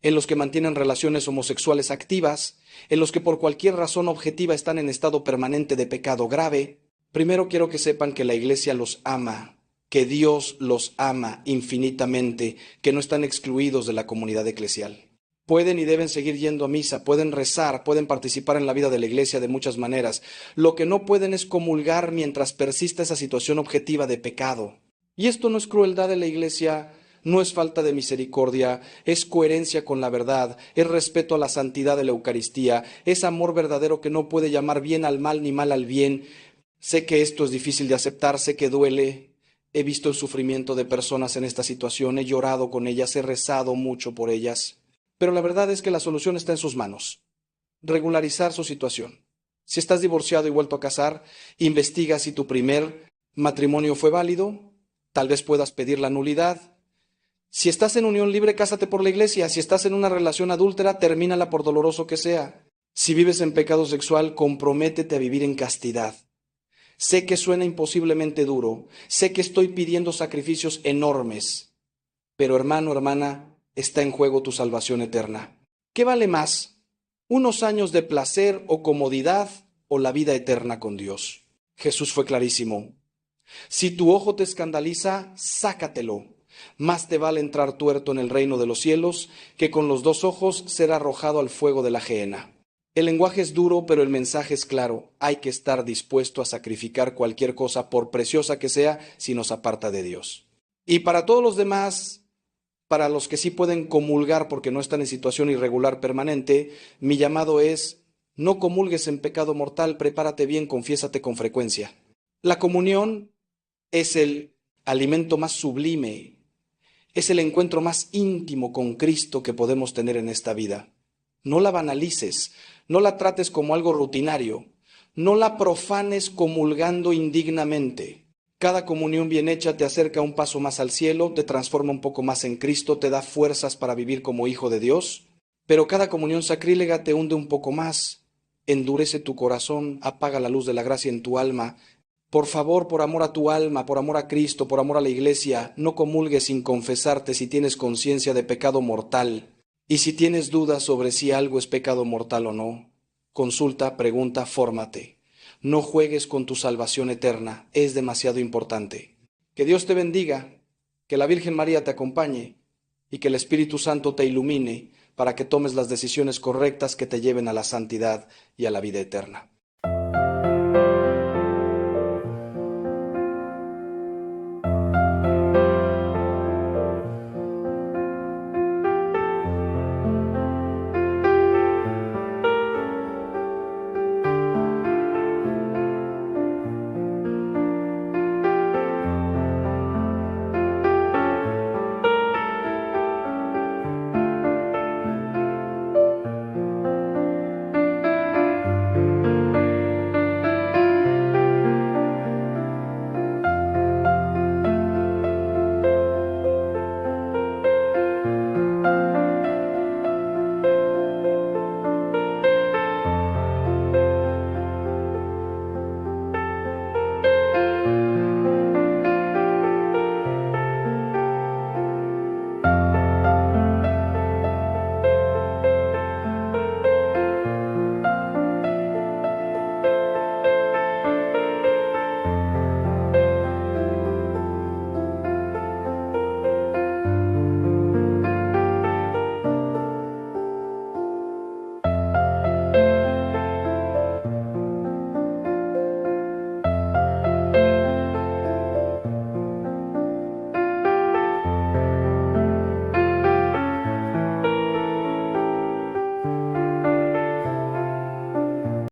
en los que mantienen relaciones homosexuales activas, en los que por cualquier razón objetiva están en estado permanente de pecado grave. Primero quiero que sepan que la Iglesia los ama, que Dios los ama infinitamente, que no están excluidos de la comunidad eclesial. Pueden y deben seguir yendo a misa, pueden rezar, pueden participar en la vida de la Iglesia de muchas maneras. Lo que no pueden es comulgar mientras persista esa situación objetiva de pecado. Y esto no es crueldad de la Iglesia, no es falta de misericordia, es coherencia con la verdad, es respeto a la santidad de la Eucaristía, es amor verdadero que no puede llamar bien al mal ni mal al bien. Sé que esto es difícil de aceptar, sé que duele. He visto el sufrimiento de personas en esta situación, he llorado con ellas, he rezado mucho por ellas. Pero la verdad es que la solución está en sus manos. Regularizar su situación. Si estás divorciado y vuelto a casar, investiga si tu primer matrimonio fue válido, tal vez puedas pedir la nulidad. Si estás en unión libre, cásate por la Iglesia. Si estás en una relación adúltera, termínala por doloroso que sea. Si vives en pecado sexual, comprométete a vivir en castidad. Sé que suena imposiblemente duro, sé que estoy pidiendo sacrificios enormes, pero hermano, hermana, está en juego tu salvación eterna. ¿Qué vale más? ¿Unos años de placer o comodidad o la vida eterna con Dios? Jesús fue clarísimo. Si tu ojo te escandaliza, sácatelo. Más te vale entrar tuerto en el reino de los cielos que con los dos ojos ser arrojado al fuego de la gehenna. El lenguaje es duro, pero el mensaje es claro. Hay que estar dispuesto a sacrificar cualquier cosa, por preciosa que sea, si nos aparta de Dios. Y para todos los demás, para los que sí pueden comulgar porque no están en situación irregular permanente, mi llamado es No comulgues en pecado mortal, prepárate bien, confiésate con frecuencia. La comunión es el alimento más sublime, es el encuentro más íntimo con Cristo que podemos tener en esta vida. No la banalices, no la trates como algo rutinario, no la profanes comulgando indignamente. Cada comunión bien hecha te acerca un paso más al cielo, te transforma un poco más en Cristo, te da fuerzas para vivir como hijo de Dios, pero cada comunión sacrílega te hunde un poco más, endurece tu corazón, apaga la luz de la gracia en tu alma. Por favor, por amor a tu alma, por amor a Cristo, por amor a la Iglesia, no comulgues sin confesarte si tienes conciencia de pecado mortal. Y si tienes dudas sobre si algo es pecado mortal o no, consulta, pregunta, fórmate. No juegues con tu salvación eterna, es demasiado importante. Que Dios te bendiga, que la Virgen María te acompañe y que el Espíritu Santo te ilumine para que tomes las decisiones correctas que te lleven a la santidad y a la vida eterna.